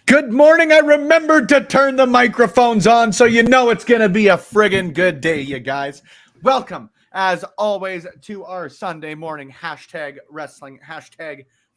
Good morning. I remembered to turn the microphones on, so you know it's going to be a friggin' good day, you guys. Welcome, as always, to our Sunday morning #wrestling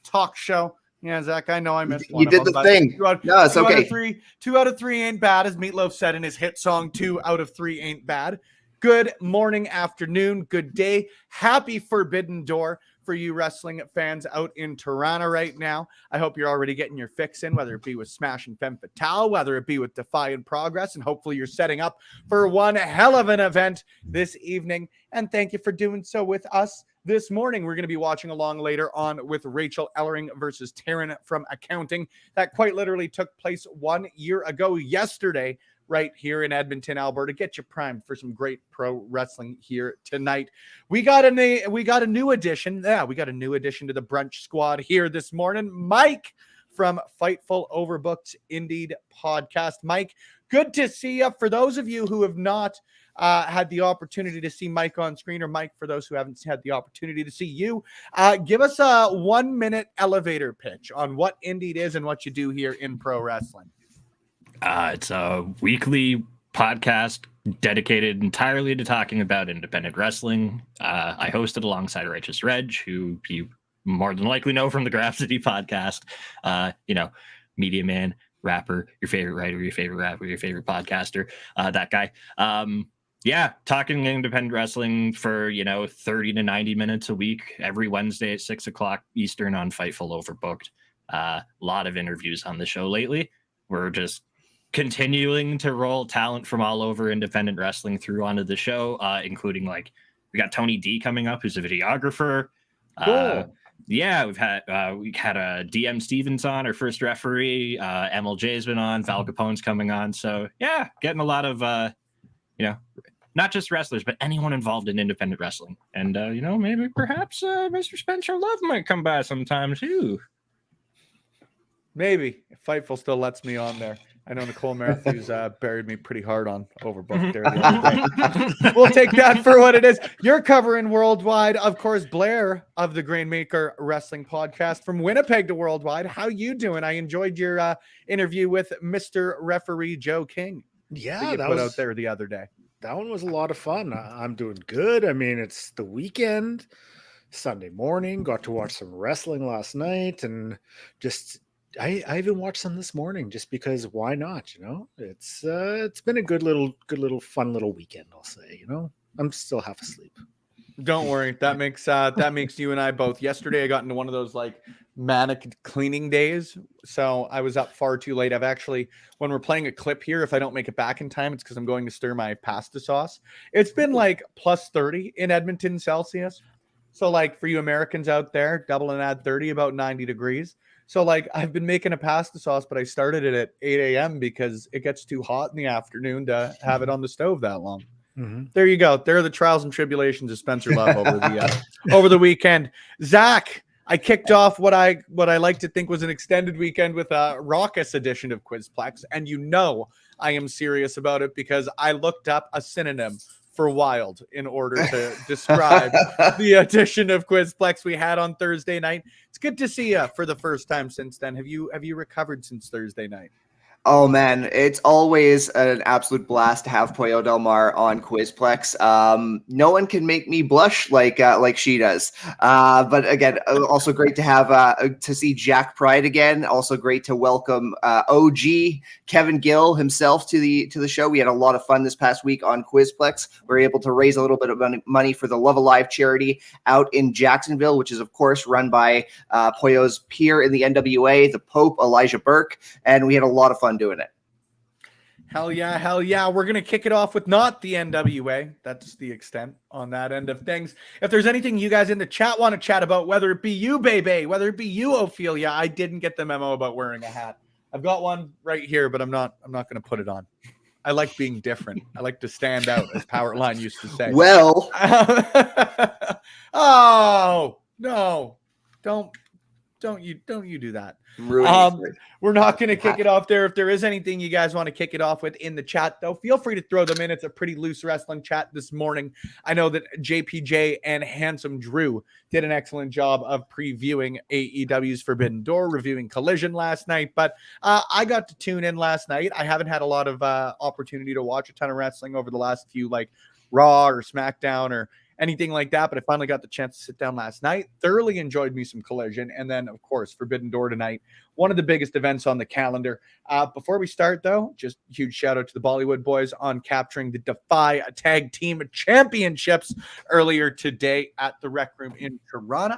#talk show. Yeah, Zach, I know I missed one. You did the thing. No, it's okay. 2 out of 3 ain't bad, as Meatloaf said in his hit song, 2 out of 3 ain't bad. Good morning, afternoon, good day. Happy Forbidden Door for you wrestling fans out in Toronto right now. I hope you're already getting your fix in, whether it be with Smash and Femme Fatale, whether it be with Defiant Progress, and hopefully you're setting up for one hell of an event this evening. And thank you for doing so with us this morning. We're going to be watching along later on with Rachel Ellering versus Taryn from Accounting. That quite literally took place 1 year ago yesterday, right here in Edmonton, Alberta. Get you primed for some great pro wrestling here tonight. We got a new addition. Yeah, we got a new addition to the brunch squad here this morning. Mike from Fightful Overbooked Indeed podcast. Mike, good to see you. For those of you who have not had the opportunity to see Mike on screen, or Mike, for those who haven't had the opportunity to see you, give us a 1 minute elevator pitch on what Indeed is and what you do here in pro wrestling. It's a weekly podcast dedicated entirely to talking about independent wrestling. I host it alongside Righteous Reg, who you more than likely know from the Grapsity podcast. Media man, rapper, your favorite writer, your favorite rapper, your favorite podcaster, that guy. Talking independent wrestling for 30 to 90 minutes a week every Wednesday at 6 o'clock Eastern on Fightful Overbooked. A lot of interviews on the show lately. We're just continuing to roll talent from all over independent wrestling through onto the show, including we got Tony D coming up, who's a videographer. Cool. We had a DM Stevens on, our first referee. MLJ's been on, Val Capone's coming on. So yeah, getting a lot of not just wrestlers, but anyone involved in independent wrestling. And maybe perhaps Mr. Spencer Love might come by sometime too. Maybe if Fightful still lets me on there. I know Nicole Matthews buried me pretty hard on Overbooked there the other day. We'll take that for what it is. You're covering worldwide, of course. Blair of the Grainmaker Wrestling Podcast from Winnipeg to worldwide. How you doing? I enjoyed your interview with Mr. Referee Joe King. Yeah, that was out there the other day. That one was a lot of fun. I'm doing good. I mean, it's the weekend, Sunday morning. Got to watch some wrestling last night, and just. I even watched some this morning just because why not? It's been a good little fun little weekend, I'll say. I'm still half asleep. Don't worry, that makes you and I both. Yesterday I got into one of those manic cleaning days, so I was up far too late. I've actually, when we're playing a clip here, if I don't make it back in time, it's because I'm going to stir my pasta sauce. It's been plus 30 in Edmonton Celsius, so for you Americans out there, double and add 30, about 90 degrees. So I've been making a pasta sauce, but I started it at 8 a.m. because it gets too hot in the afternoon to have it on the stove that long. Mm-hmm. There you go. There are the trials and tribulations of Spencer Love over the weekend. Zach, I kicked off what I like to think was an extended weekend with a raucous edition of Quizplex, and I am serious about it because I looked up a synonym for wild in order to describe the edition of Quizplex we had on Thursday night. It's good to see you for the first time since then. Have you recovered since Thursday night? Oh man, it's always an absolute blast to have Pollo Del Mar on Quizplex. No one can make me blush like she does. But again, also great to have to see Jack Pride again. Also great to welcome OG Kevin Gill himself to the show. We had a lot of fun this past week on Quizplex. We were able to raise a little bit of money for the Love Alive charity out in Jacksonville, which is of course run by Pollo's peer in the NWA, the Pope Elijah Burke, and we had a lot of fun doing it. Hell yeah. We're going to kick it off with not the NWA. That's the extent on that end of things. If there's anything you guys in the chat want to chat about, whether it be you, Bebe, whether it be you, Ophelia, I didn't get the memo about wearing a hat. I've got one right here, but I'm not going to put it on. I like being different. I like to stand out, as Powerline used to say. Well. Oh, no. Don't you do that. We're not going to kick it off there. If there is anything you guys want to kick it off with in the chat, though, feel free to throw them in. It's a pretty loose wrestling chat this morning. I know that JPJ and Handsome Drew did an excellent job of previewing AEW's Forbidden Door, reviewing Collision last night, but I got to tune in last night. I haven't had a lot of opportunity to watch a ton of wrestling over the last few, Raw or SmackDown or anything like that, but I finally got the chance to sit down last night. Thoroughly enjoyed me some Collision, and then of course Forbidden Door tonight, one of the biggest events on the calendar. Before we start though, just huge shout out to the Bollywood boys on capturing the Defy Tag Team Championships earlier today at the Rec Room in Toronto,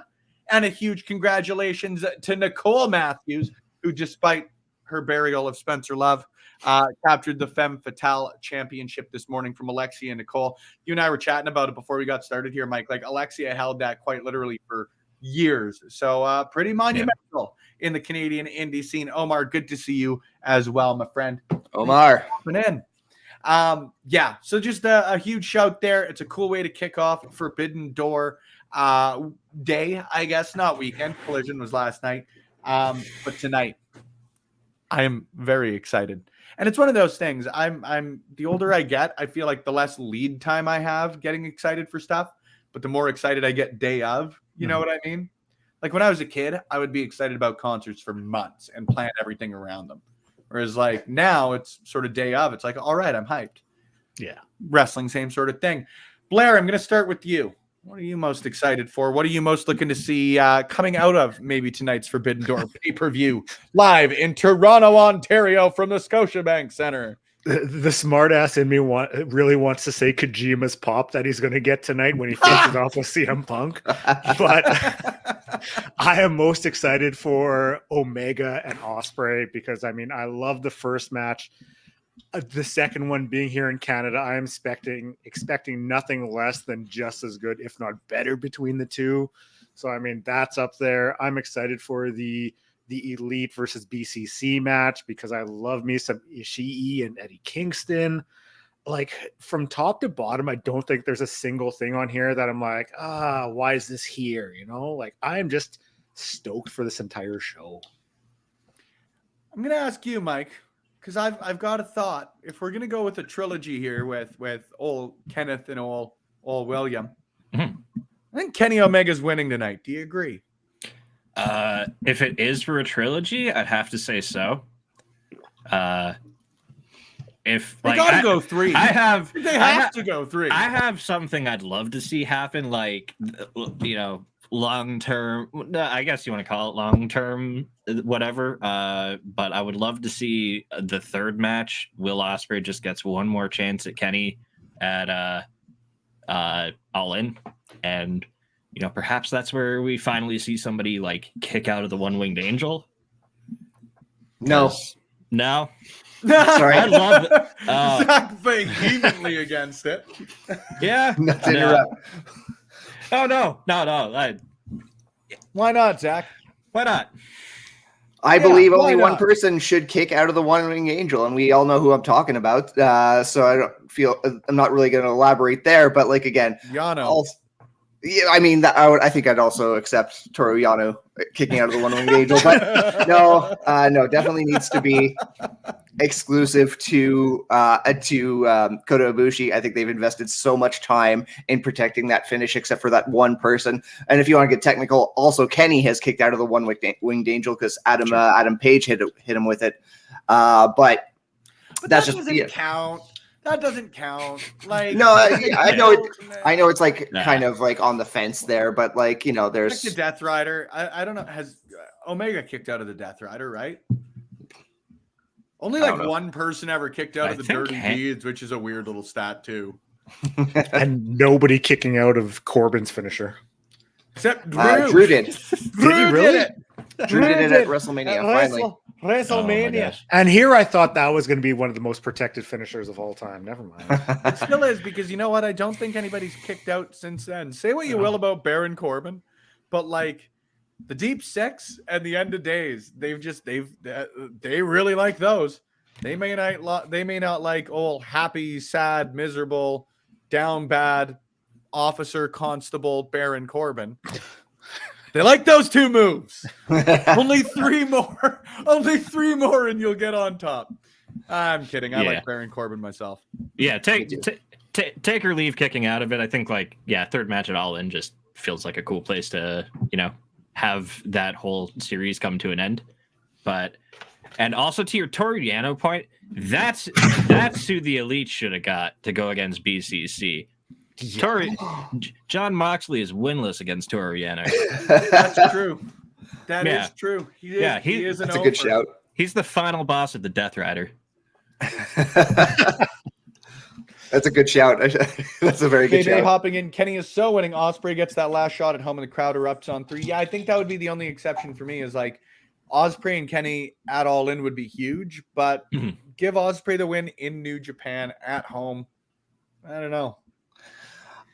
and a huge congratulations to Nicole Matthews, who despite her burial of Spencer Love. Captured the Femme Fatale Championship this morning from Alexia and Nicole. You and I were chatting about it before we got started here, Mike. Like, Alexia held that quite literally for years. So pretty monumental in the Canadian indie scene. Omar, good to see you as well, my friend. Omar. In. So just a huge shout there. It's a cool way to kick off Forbidden Door day, I guess, not weekend. Collision was last night. But tonight, I am very excited. And it's one of those things. I'm the older I get, I feel like the less lead time I have getting excited for stuff, but the more excited I get day of. You know what I mean? Like when I was a kid, I would be excited about concerts for months and plan everything around them. Whereas like now it's sort of day of. It's like, all right, I'm hyped. Yeah. Wrestling, same sort of thing. Blair, I'm going to start with you. What are you most excited for? What are you most looking to see coming out of maybe tonight's Forbidden Door pay-per-view live in Toronto, Ontario from the Scotiabank Center? The smartass in me really wants to say Kojima's pop that he's going to get tonight when he faces off with CM Punk. But I am most excited for Omega and Ospreay because, I mean, I love the first match. The second one being here in Canada, I am expecting nothing less than just as good, if not better, between the two. So, I mean, that's up there. I'm excited for the Elite versus BCC match because I love me some Ishii and Eddie Kingston. Like, from top to bottom, I don't think there's a single thing on here that I'm like, why is this here? You know, like, I am just stoked for this entire show. I'm going to ask you, Mike, because I've got a thought. If we're gonna go with a trilogy here with old Kenneth and old William, I think Kenny Omega's winning tonight. Do you agree? If it is for a trilogy, I'd have to say so. If they like gotta go three, they have to go three. I have something I'd love to see happen, like long term. I guess you want to call it long term, whatever. But I would love to see the third match. Will Ospreay just gets one more chance at Kenny at All In, and perhaps that's where we finally see somebody like kick out of the One-Winged Angel. No. Sorry. I love it. Zach vehemently against it. Yeah. Not to interrupt. Oh no. Why not, Zach? Why not? I believe why only one not? person should kick out of the One-Winged Angel, and we all know who I'm talking about. So I'm not really going to elaborate there. But like again, Yano. Yeah, I mean, I think I'd also accept Toru Yano kicking out of the One-Winged Angel, but no, definitely needs to be exclusive to Kota Ibushi. I think they've invested so much time in protecting that finish, except for that one person. And if you want to get technical, also Kenny has kicked out of the One-Winged Angel because Adam Page hit him with it. But that's just count. That doesn't count. Like no, I know it's like kind of like on the fence there, but like there's like the Death Rider. I don't know. Has Omega kicked out of the Death Rider, right? Only like one person ever kicked out of the Dirty Deeds, which is a weird little stat too. And nobody kicking out of Corbin's finisher. Except Drew. Drew did. Drew really? did it. Drew did it at WrestleMania. Finally. WrestleMania. And here I thought that was going to be one of the most protected finishers of all time. Never mind. It still is, because you know what? I don't think anybody's kicked out since then. Say what you will about Baron Corbin, but like the Deep Six and the End of Days, they really like those. They may not like old happy, sad, miserable, down bad officer constable Baron Corbin. They like those two moves. Only three more, and you'll get on top. I'm kidding. I like Baron Corbin myself. Yeah, take or leave kicking out of it. I think third match at All In just feels like a cool place to have that whole series come to an end. And also to your Toru Yano point, that's who the Elite should have got to go against BCC. John Moxley is winless against Toru Yano. That's true. That is true. He is That's a good shout. He's the final boss of the Death Rider. That's a good shout. That's a very good shout. Hopping in. Kenny is so winning. Ospreay gets that last shot at home and the crowd erupts on 3. Yeah, I think that would be the only exception for me is like Ospreay and Kenny at All In would be huge, but Mhm. give Ospreay the win in New Japan at home. I don't know.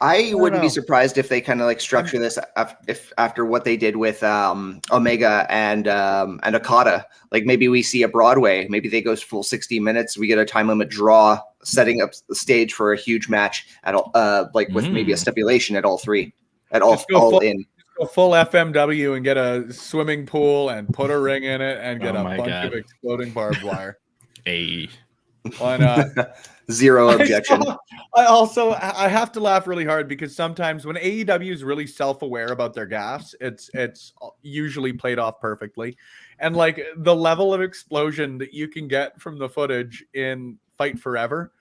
I wouldn't be know. surprised if they kind of like structure this if after what they did with Omega and Okada. Like maybe we see a Broadway, maybe they go full 60 minutes. We get a time limit draw, setting up the stage for a huge match at all, like with maybe a stipulation at all three, at all in. Go full FMW and get a swimming pool and put a ring in it and get Oh a my bunch God. of exploding barbed wire. A Why not? Zero objection. I have to laugh really hard because sometimes when AEW is really self-aware about their gaffes, it's usually played off perfectly. And like the level of explosion that you can get from the footage in Fight Forever,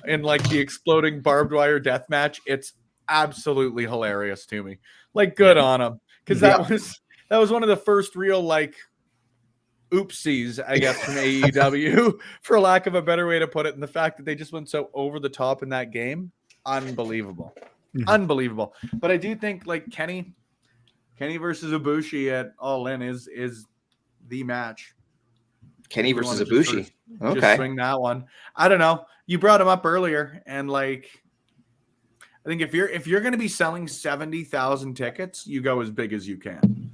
in like the exploding barbed wire death match, it's absolutely hilarious to me. Like good on them. Because that was one of the first real like oopsies, I guess, from AEW, for lack of a better way to put it. And the fact that they just went so over the top in that game, unbelievable. Unbelievable. But I do think like Kenny versus Ibushi at All In is the match. Kenny If we versus wanna just Ibushi. Just Okay. swing that one. I don't know. You brought him up earlier, and like I think if you're going to be selling 70,000 tickets, you go as big as you can.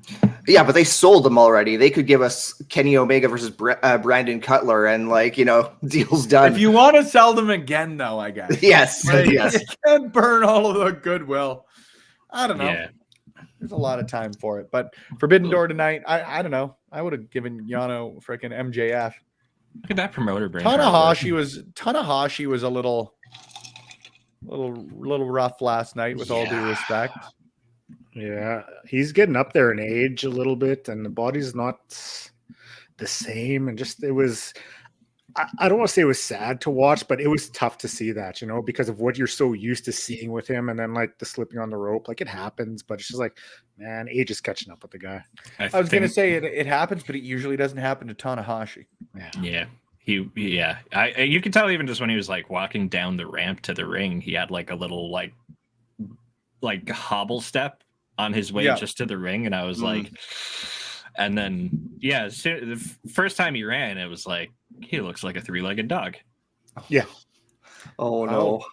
Yeah, but they sold them already. They could give us Kenny Omega versus Brandon Cutler, and like deals done. If you want to sell them again, though, I guess. Yes, Like, yes. You can't burn all of the goodwill. I don't know. yeah. There's a lot of time for it, but Forbidden Door tonight. I don't know. I would have given Yano freaking MJF. Look at that promoter brain. Tanahashi was a little rough last night, with all due respect. Yeah, he's getting up there in age a little bit, and the body's not the same. And just it was, I don't want to say it was sad to watch, but it was tough to see that, because of what you're so used to seeing with him, and then like the slipping on the rope, like it happens, but it's just like, man, age is catching up with the guy. I was gonna say it happens, but it usually doesn't happen to Tanahashi. Yeah. You can tell even just when he was like walking down the ramp to the ring, he had like a little like hobble step on his way just to the ring, and I was like, and then the first time he ran, it was like he looks like a three-legged dog. Yeah. Oh no.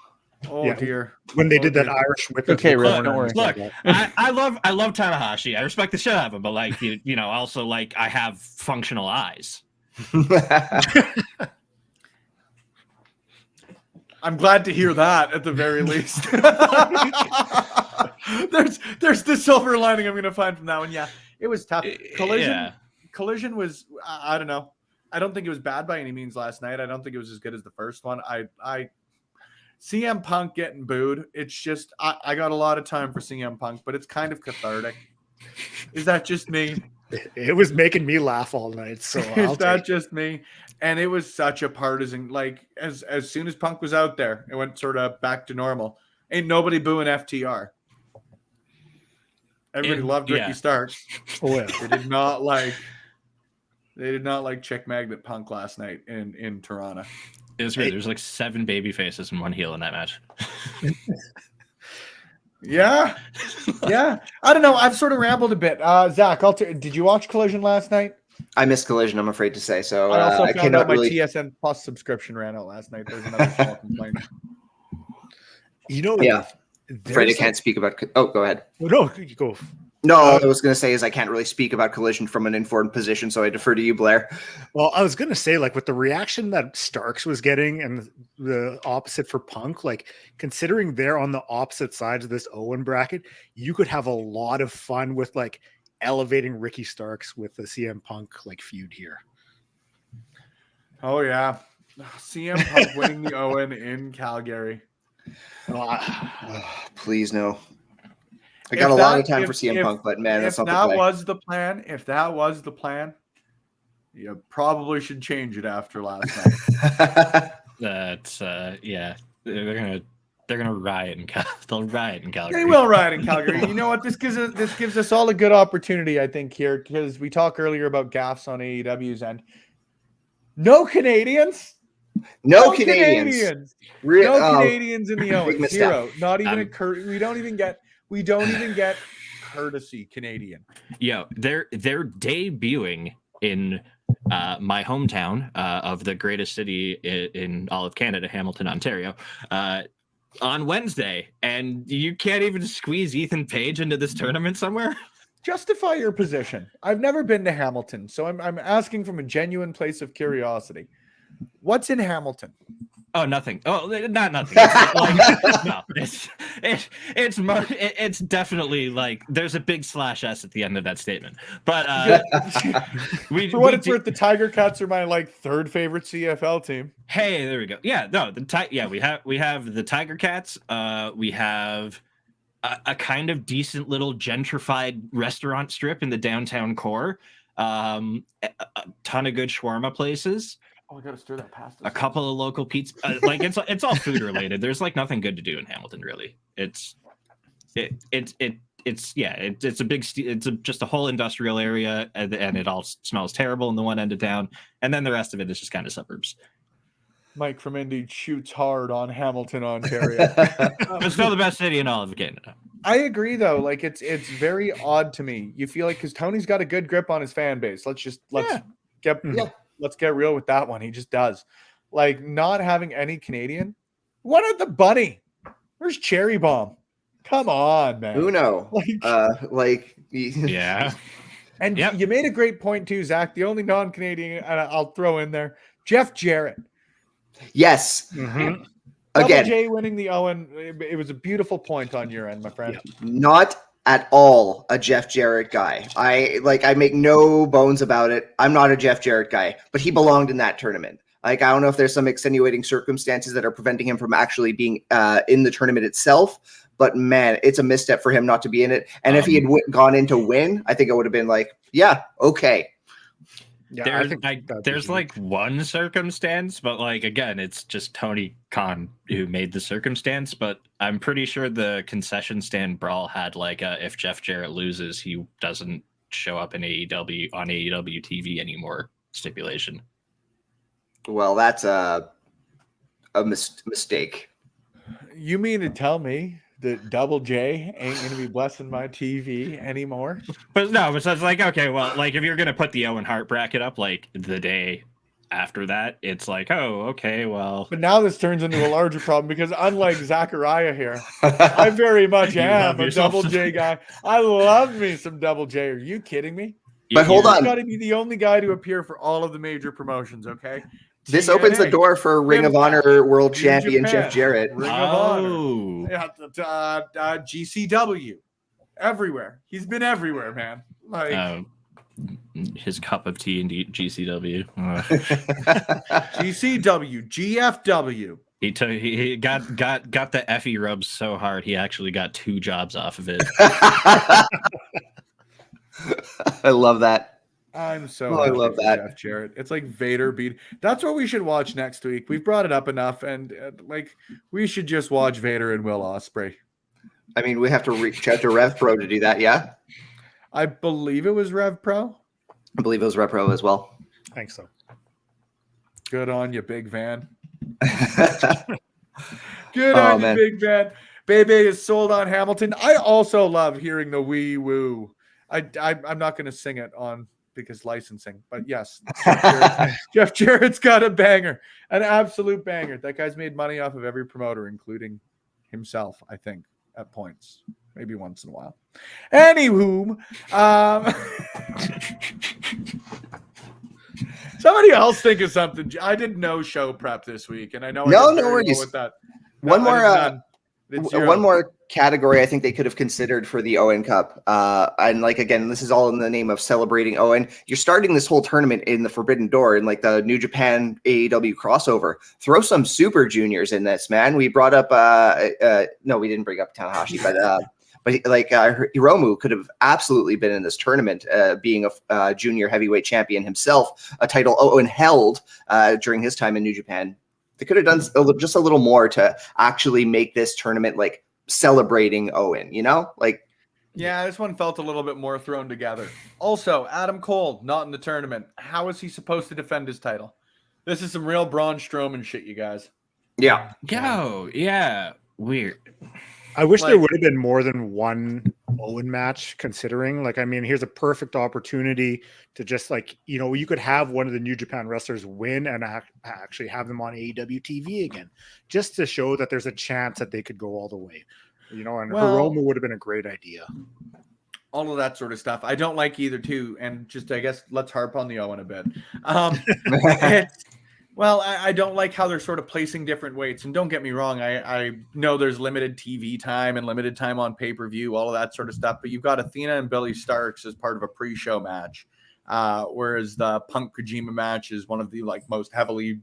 Oh Yeah. dear. When they did that Irish whip. Okay, into the Rich, corner don't worry. and stuff like Look, that. I love Tanahashi. I respect the shit out of him, but like also like I have functional eyes. I'm glad to hear that at the very least. there's the silver lining I'm going to find from that one. Yeah, it was tough. Collision was, I don't know. I don't think it was bad by any means last night. I don't think it was as good as the first one. I CM Punk getting booed. It's just, I got a lot of time for CM Punk, but it's kind of cathartic. Is that just me? It was making me laugh all night. So Is that just me? And it was such a partisan, like as soon as Punk was out there, it went sort of back to normal. Ain't nobody booing FTR. Everybody loved Ricky Starks. Oh, yeah. They did not like Chick Magnet Punk last night in Toronto. It was weird. There's like 7 baby faces and 1 heel in that match. Yeah. I don't know. I've sort of rambled a bit. Zach, did you watch Collision last night? I missed Collision, I'm afraid to say. So I also I found cannot out my really. TSN Plus subscription ran out last night. There's another small complaint. Yeah. Afraid I can't speak about. Oh, go ahead. No, you go. No, I was going to say is I can't really speak about Collision from an informed position, so I defer to you, Blair. Well, I was going to say, like, with the reaction that Starks was getting and the opposite for Punk, like, considering they're on the opposite sides of this Owen bracket, you could have a lot of fun with, like, elevating Ricky Starks with the CM Punk, like, feud here. Oh, yeah. CM Punk winning the Owen in Calgary. Please, no. I got a lot of time for CM Punk, but man, that's not the play. If that was the plan, you probably should change it after last night. That's they're gonna riot in they'll riot in Calgary. They will riot in Calgary. You know what? This gives us all a good opportunity, I think, here, because we talked earlier about gaffes on AEW's end. No Canadians. No Canadians. No Canadians in the Owens. mistake. Zero. Not even we don't even get courtesy Canadian. Yo, they're debuting in my hometown of the greatest city in all of Canada, Hamilton, Ontario, on Wednesday, and you can't even squeeze Ethan Page into this tournament somewhere. Justify your position. I've never been to Hamilton, so I'm asking from a genuine place of curiosity. What's in Hamilton? Oh, nothing. Oh, not nothing. It's like, no, it's definitely like there's a big /s at the end of that statement. But For what it's worth, the Tiger Cats are my like third favorite CFL team. Hey, there we go. Yeah, no, we have the Tiger Cats. We have a kind of decent little gentrified restaurant strip in the downtown core. A ton of good shawarma places. Oh, I gotta stir that pasta. A couple of local pizza, like it's all food related. There's like nothing good to do in Hamilton, really. It's a big, just a whole industrial area, and it all smells terrible in the one end of town, and then the rest of it is just kind of suburbs. Mike from Indeed shoots hard on Hamilton, Ontario. It's still the best city in all of Canada. I agree, though. Like it's very odd to me. You feel like because Tony's got a good grip on his fan base. Let's get real with that one. He just does. Like not having any Canadian. What are the bunny? Where's Cherry Bomb? Come on, man. Uno. Yeah. And you made a great point too, Zach. The only non-Canadian, and I'll throw in there, Jeff Jarrett. Yes. Double Again, J winning the Owen. It was a beautiful point on your end, my friend. not at all a Jeff Jarrett guy. I make no bones about it. I'm not a Jeff Jarrett guy, but he belonged in that tournament. Like, I don't know if there's some extenuating circumstances that are preventing him from actually being in the tournament itself, but man, it's a misstep for him not to be in it. And if he had gone in to win, I think it would have been like, yeah, okay. Yeah, there's like one circumstance, but like again, it's just Tony Khan who made the circumstance. But I'm pretty sure the concession stand brawl had like if Jeff Jarrett loses, he doesn't show up in AEW on AEW TV anymore stipulation. Well, that's a mistake. You mean to tell me that Double J ain't going to be blessing my TV anymore? But no, but so it's like, okay, well, like if you're going to put the Owen Hart bracket up like the day after that, it's like, oh, okay, well. But now this turns into a larger problem because unlike Zachariah here, I very much am a Double J guy. I love me some Double J. Are you kidding me? But hold on. He's got to be the only guy to appear for all of the major promotions, okay? This opens the door for Ring of Honor World Champion Japan, Jeff Jarrett. Ring of Honor. Yeah, GCW. Everywhere. He's been everywhere, man. Like his cup of tea in GCW. GCW, GFW. He got the Effie rubs so hard he actually got 2 jobs off of it. I love that. I'm so I love that. Jeff Jarrett. It's like Vader beat. That's what we should watch next week. We've brought it up enough, and we should just watch Vader and Will Ospreay. I mean, we have to reach out to Rev Pro to do that. Yeah, I believe it was Rev Pro. I believe it was Rev Pro as well. I think so. Good on you, Big Van. Good on you, Big Van. Bebe is sold on Hamilton. I also love hearing the wee woo. I'm not going to sing it on because licensing, but yes, Jeff Jarrett's got a banger, an absolute banger. That guy's made money off of every promoter, including himself, I think, at points, maybe once in a while. Anywho, somebody else think of something. I did no show prep this week, and I know no worries with that. One more category I think they could have considered for the Owen Cup. And like, again, this is all in the name of celebrating Owen. You're starting this whole tournament in the Forbidden Door in like the New Japan AEW crossover. Throw some super juniors in this, man. We brought up, no, we didn't bring up Tanahashi, but like Hiromu could have absolutely been in this tournament, being a junior heavyweight champion himself, a title Owen held during his time in New Japan. They could have done just a little more to actually make this tournament like celebrating Owen, you know? Like, yeah, this one felt a little bit more thrown together. Also, Adam Cole not in the tournament. How is he supposed to defend his title? This is some real Braun Strowman shit, you guys. yeah. Yeah, weird. I wish there would have been more than one Owen match, considering, like, I mean, here's a perfect opportunity to just, like, you know, you could have one of the New Japan wrestlers win and actually have them on AEW TV again, just to show that there's a chance that they could go all the way, you know, and Hiromu would have been a great idea. All of that sort of stuff. I don't like either too. And just, I guess, let's harp on the Owen a bit. Well, I don't like how they're sort of placing different weights. And don't get me wrong, I know there's limited TV time and limited time on pay-per-view, all of that sort of stuff. But you've got Athena and Billy Starks as part of a pre-show match, whereas the Punk Kojima match is one of the like most heavily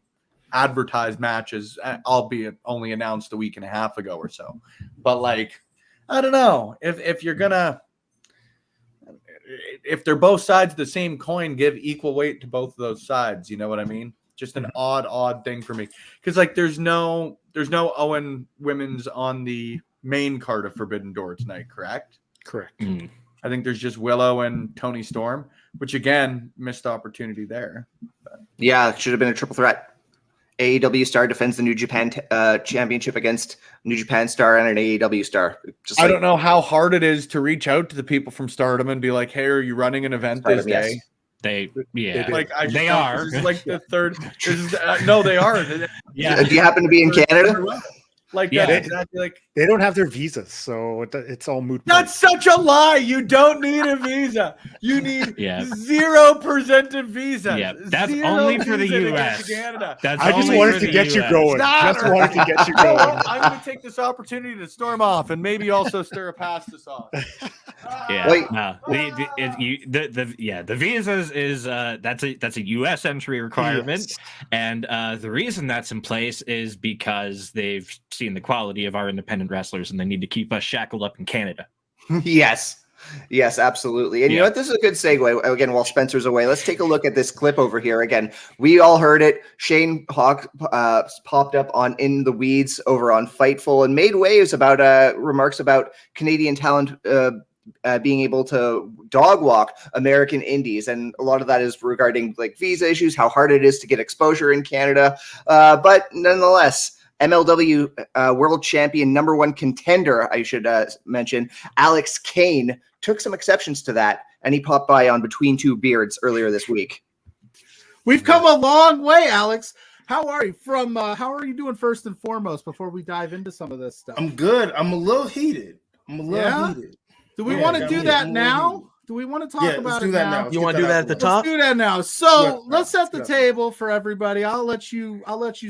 advertised matches, albeit only announced a week and a half ago or so. But like, I don't know if you're gonna. If they're both sides of the same coin, give equal weight to both of those sides. You know what I mean? Just an odd thing for me. Because like there's no Owen women's on the main card of Forbidden Door tonight, correct? Correct. I think there's just Willow and Tony Storm, which again, missed opportunity there. But. Yeah, it should have been a triple threat. AEW star defends the New Japan championship against New Japan star and an AEW star. I don't know how hard it is to reach out to the people from Stardom and be like, "Hey, are you running an event this day?" Yes. They They are. This is like the third. No, they are. Yeah. Do you happen to be in Canada? Like yeah, exactly. Like they don't have their visas, so it's all moot. That's such a lie. You don't need a visa. You need 0% of visa. Yeah, that's only for the U.S. Canada. I just wanted to get you going. Just wanted to get you going. I'm going to take this opportunity to storm off and maybe also stir a pasta sauce. The visas is that's a U.S. entry requirement, and the reason that's in place is because they've seen the quality of our independent wrestlers and they need to keep us shackled up in Canada. Yes, absolutely. And you know what? This is a good segue. Again, while Spencer's away, let's take a look at this clip over here. Again, we all heard it. Shane Hawk popped up on In the Weeds over on Fightful and made waves about remarks about Canadian talent being able to dog walk American indies. And a lot of that is regarding like visa issues, how hard it is to get exposure in Canada. But nonetheless, MLW world champion, number one contender, I should mention, Alex Kane, took some exceptions to that, and he popped by on Between Two Beards earlier this week. We've come a long way, Alex. How are you? How are you doing first and foremost before we dive into some of this stuff? I'm good. I'm a little heated. Heated. Do we want to do that now? Do we want to talk about it now? You want to do that at the top? Let's do that now. So let's set the table for everybody. I'll let you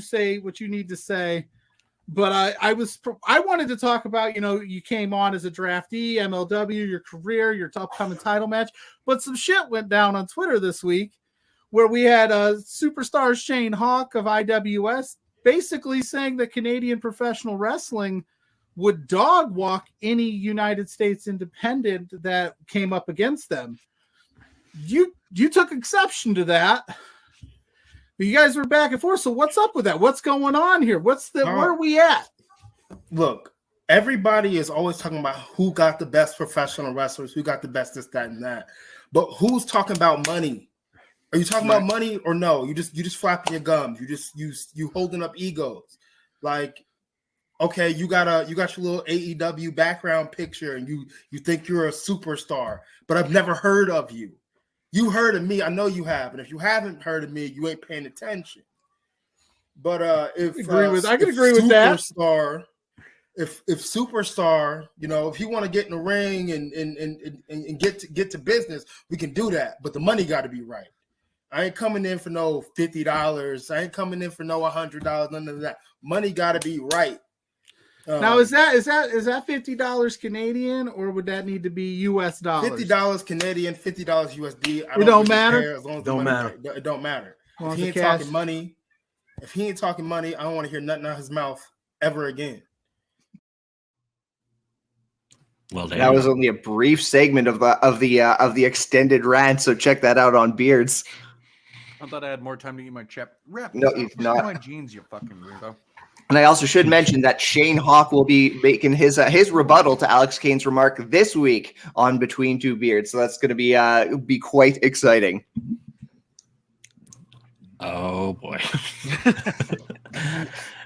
say what you need to say. But I wanted to talk about, you know, you came on as a draftee, MLW, your career, your upcoming title match. But some shit went down on Twitter this week where we had superstar Shane Hawk of IWS basically saying that Canadian professional wrestling would dog walk any United States independent that came up against them. You took exception to that. But you guys were back and forth. So what's up with that? What's going on here? Where are we at? Look, everybody is always talking about who got the best professional wrestlers, who got the best this, that, and that. But who's talking about money? Are you talking about money or no? You just flapping your gums. You holding up egos. Like, okay, you got your little AEW background picture and you think you're a superstar, but I've never heard of you. You heard of me, I know you have, and if you haven't heard of me, you ain't paying attention. But I can agree with that. If Superstar, you know, if you want to get in the ring and get to business, we can do that. But the money got to be right. I ain't coming in for no $50. I ain't coming in for no $100. None of that. Money got to be right. Now is that $50 Canadian or would that need to be US dollars? $50 Canadian, $50 USD. It don't matter. As long as it don't matter. If he ain't talking money, I don't want to hear nothing out of his mouth ever again. Well, that was only a brief segment of the extended rant, so check that out on Beards. I thought I had more time to eat my chip. No, you've not. My jeans, you fucking weirdo. And I also should mention that Shane Hawk will be making his rebuttal to Alex Kane's remark this week on Between Two Beards. So that's going to be quite exciting. Oh boy.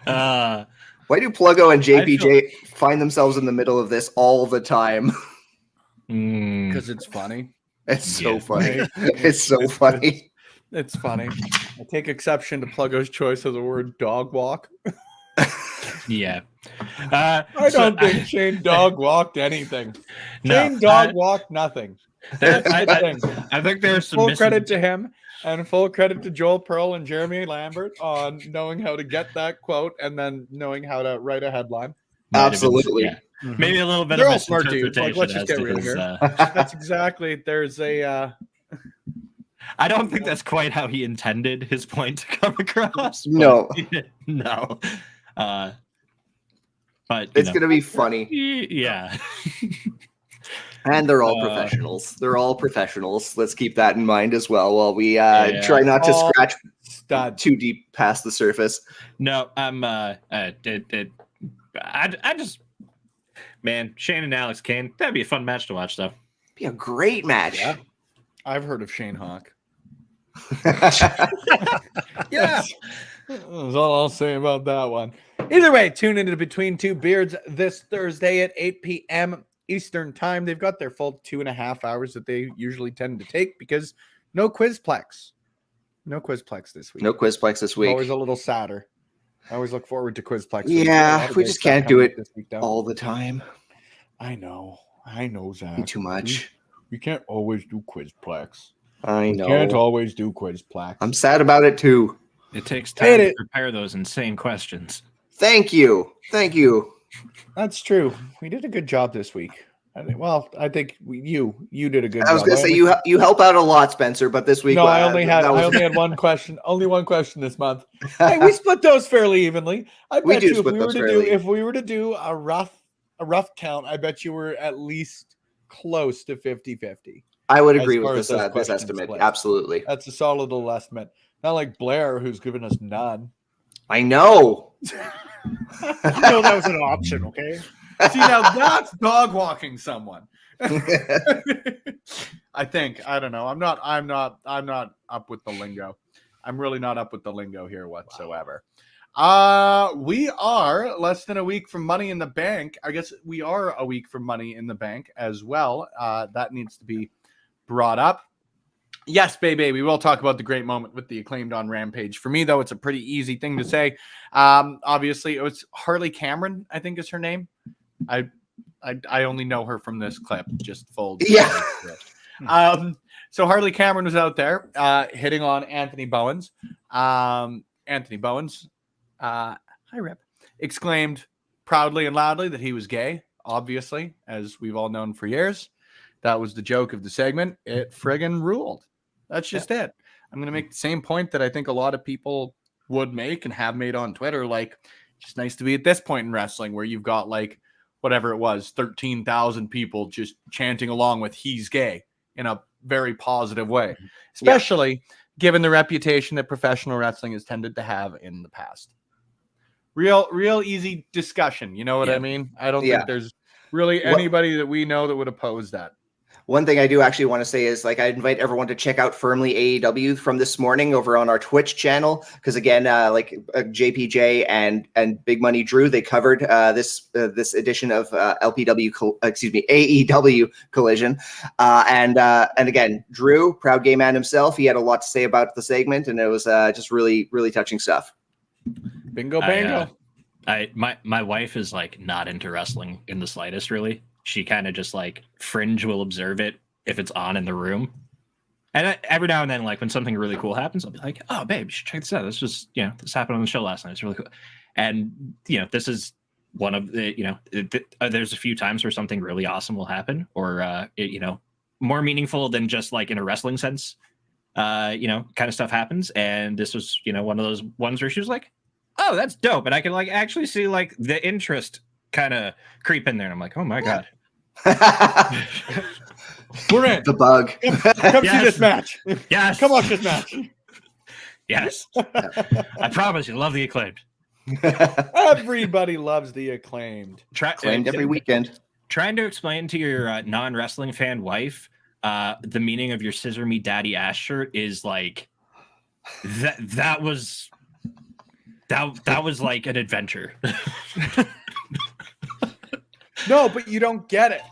Why do Pluggo and JPJ find themselves in the middle of this all the time? because it's funny. It's so Yeah. funny. Right? It's so funny. It's funny. I take exception to Pluggo's choice of the word dog walk. Yeah. I don't think Shane dog walked anything. Shane dog walked nothing. I think there's some Full credit to him and full credit to Joel Pearl and Jeremy Lambert on knowing how to get that quote and then knowing how to write a headline. Absolutely. Yeah. Mhm. Maybe a little bit They're of all smart dudes. Like, let's just misinterpretation get as real to here. his, That's exactly. There's a. I don't think that's quite how he intended his point to come across. No. No. But It's gonna be funny. Yeah. And they're all Uh, professionals. They're all professionals. Let's keep that in mind as well while we Yeah. try not to All scratch Stud. too deep past the surface. No, I just, man, Shane and Alex Kane, that'd be a fun match to watch, though. Be a great match. Yeah. I've heard of Shane Hawk. Yeah. That's all I'll say about that one. Either way, tune into Between Two Beards this Thursday at 8 p.m. Eastern Time. They've got their full 2.5 hours that they usually tend to take because no Quizplex. No Quizplex this week. No Quizplex this I'm week. always a little sadder. I always look forward to Quizplex. Yeah, A lot of we great just stuff can't do coming it this week, though. all the time. I know, Zach. Too much. We can't always do Quizplex. I We can't know. always do Quizplex. I'm sad about it too. It takes Hit time to it. prepare those insane questions. Thank you. Thank you. That's true. We did a good job this week. I think you did a good job. I was gonna say only- you help out a lot, Spencer, but this week No, I only that was- had one question. Only one question this month. Hey, we split those fairly evenly. I We bet do you split those fairly. if we were to do a rough count, I bet you were at least close to 50-50. I would as agree far with as this those this questions estimate. split. Absolutely. That's a solid little estimate. Not like Blair, who's given us none. I know. You know that was an option, okay? See, now that's dog walking someone. I think. I don't know. I'm not up with the lingo. I'm really not up with the lingo here whatsoever. We are less than a week from Money in the Bank. I guess we are a week from Money in the Bank as well. That needs to be brought up. Yes, baby, we will talk about the great moment with the Acclaimed on Rampage. For me, though, it's a pretty easy thing to say. Obviously, it was Harley Cameron, I think is her name. I only know her from this clip, just full. Yeah. So Harley Cameron was out there hitting on Anthony Bowens. Anthony Bowens, hi Rip, exclaimed proudly and loudly that he was gay, obviously, as we've all known for years. That was the joke of the segment. It friggin' ruled. That's just it. I'm going to make the same point that I think a lot of people would make and have made on Twitter. Like, just nice to be at this point in wrestling where you've got like, whatever it was, 13,000 people just chanting along with he's gay in a very positive way, especially given the reputation that professional wrestling has tended to have in the past. Real easy discussion. You know what I mean? I don't think there's really anybody that we know that would oppose that. One thing I do actually want to say is, like, I invite everyone to check out Firmly AEW from this morning over on our Twitch channel, because again, JPJ and Big Money Drew, they covered this edition of AEW Collision, and again, Drew, proud gay man himself, he had a lot to say about the segment, and it was just really touching stuff. Bingo bango. My wife is like not into wrestling in the slightest, really. She kind of just like fringe will observe it if it's on in the room. And every now and then, like when something really cool happens, I'll be like, oh, babe, you should check this out. This was, this happened on the show last night. It's really cool. And, this is one of the, there's a few times where something really awesome will happen or, more meaningful than just like in a wrestling sense, kind of stuff happens. And this was, one of those ones where she was like, oh, that's dope. And I can like actually see like the interest kind of creep in there. And I'm like, oh my God. We're in. The bug. Come see this match. Yes. Come watch this match. Yes. I promise you love the Acclaimed. Everybody loves the Acclaimed. Claimed every weekend. Trying to explain to your non-wrestling fan wife the meaning of your Scissor Me Daddy ass shirt is like that was like an adventure. No, but you don't get it.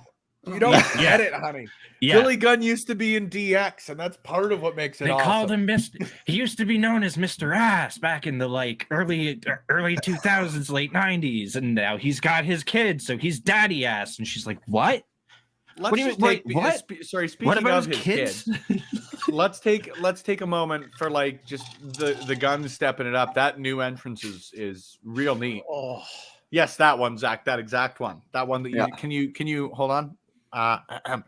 You don't Yeah. get it, honey. Yeah. Billy Gunn used to be in DX, and that's part of what makes it They awesome. called him Mr. He used to be known as Mr. Ass back in the early 2000s, late 90s, and now he's got his kids, so he's Daddy Ass. And she's like, "What? Let's What do you just mean? take Wait, what? Sorry, speaking What about of his his kids, let's take a moment for like just the Gunn stepping it up. That new entrance is real neat. Oh, Yes, that one, Zach. That exact one. That one that Yeah. can you hold on? Can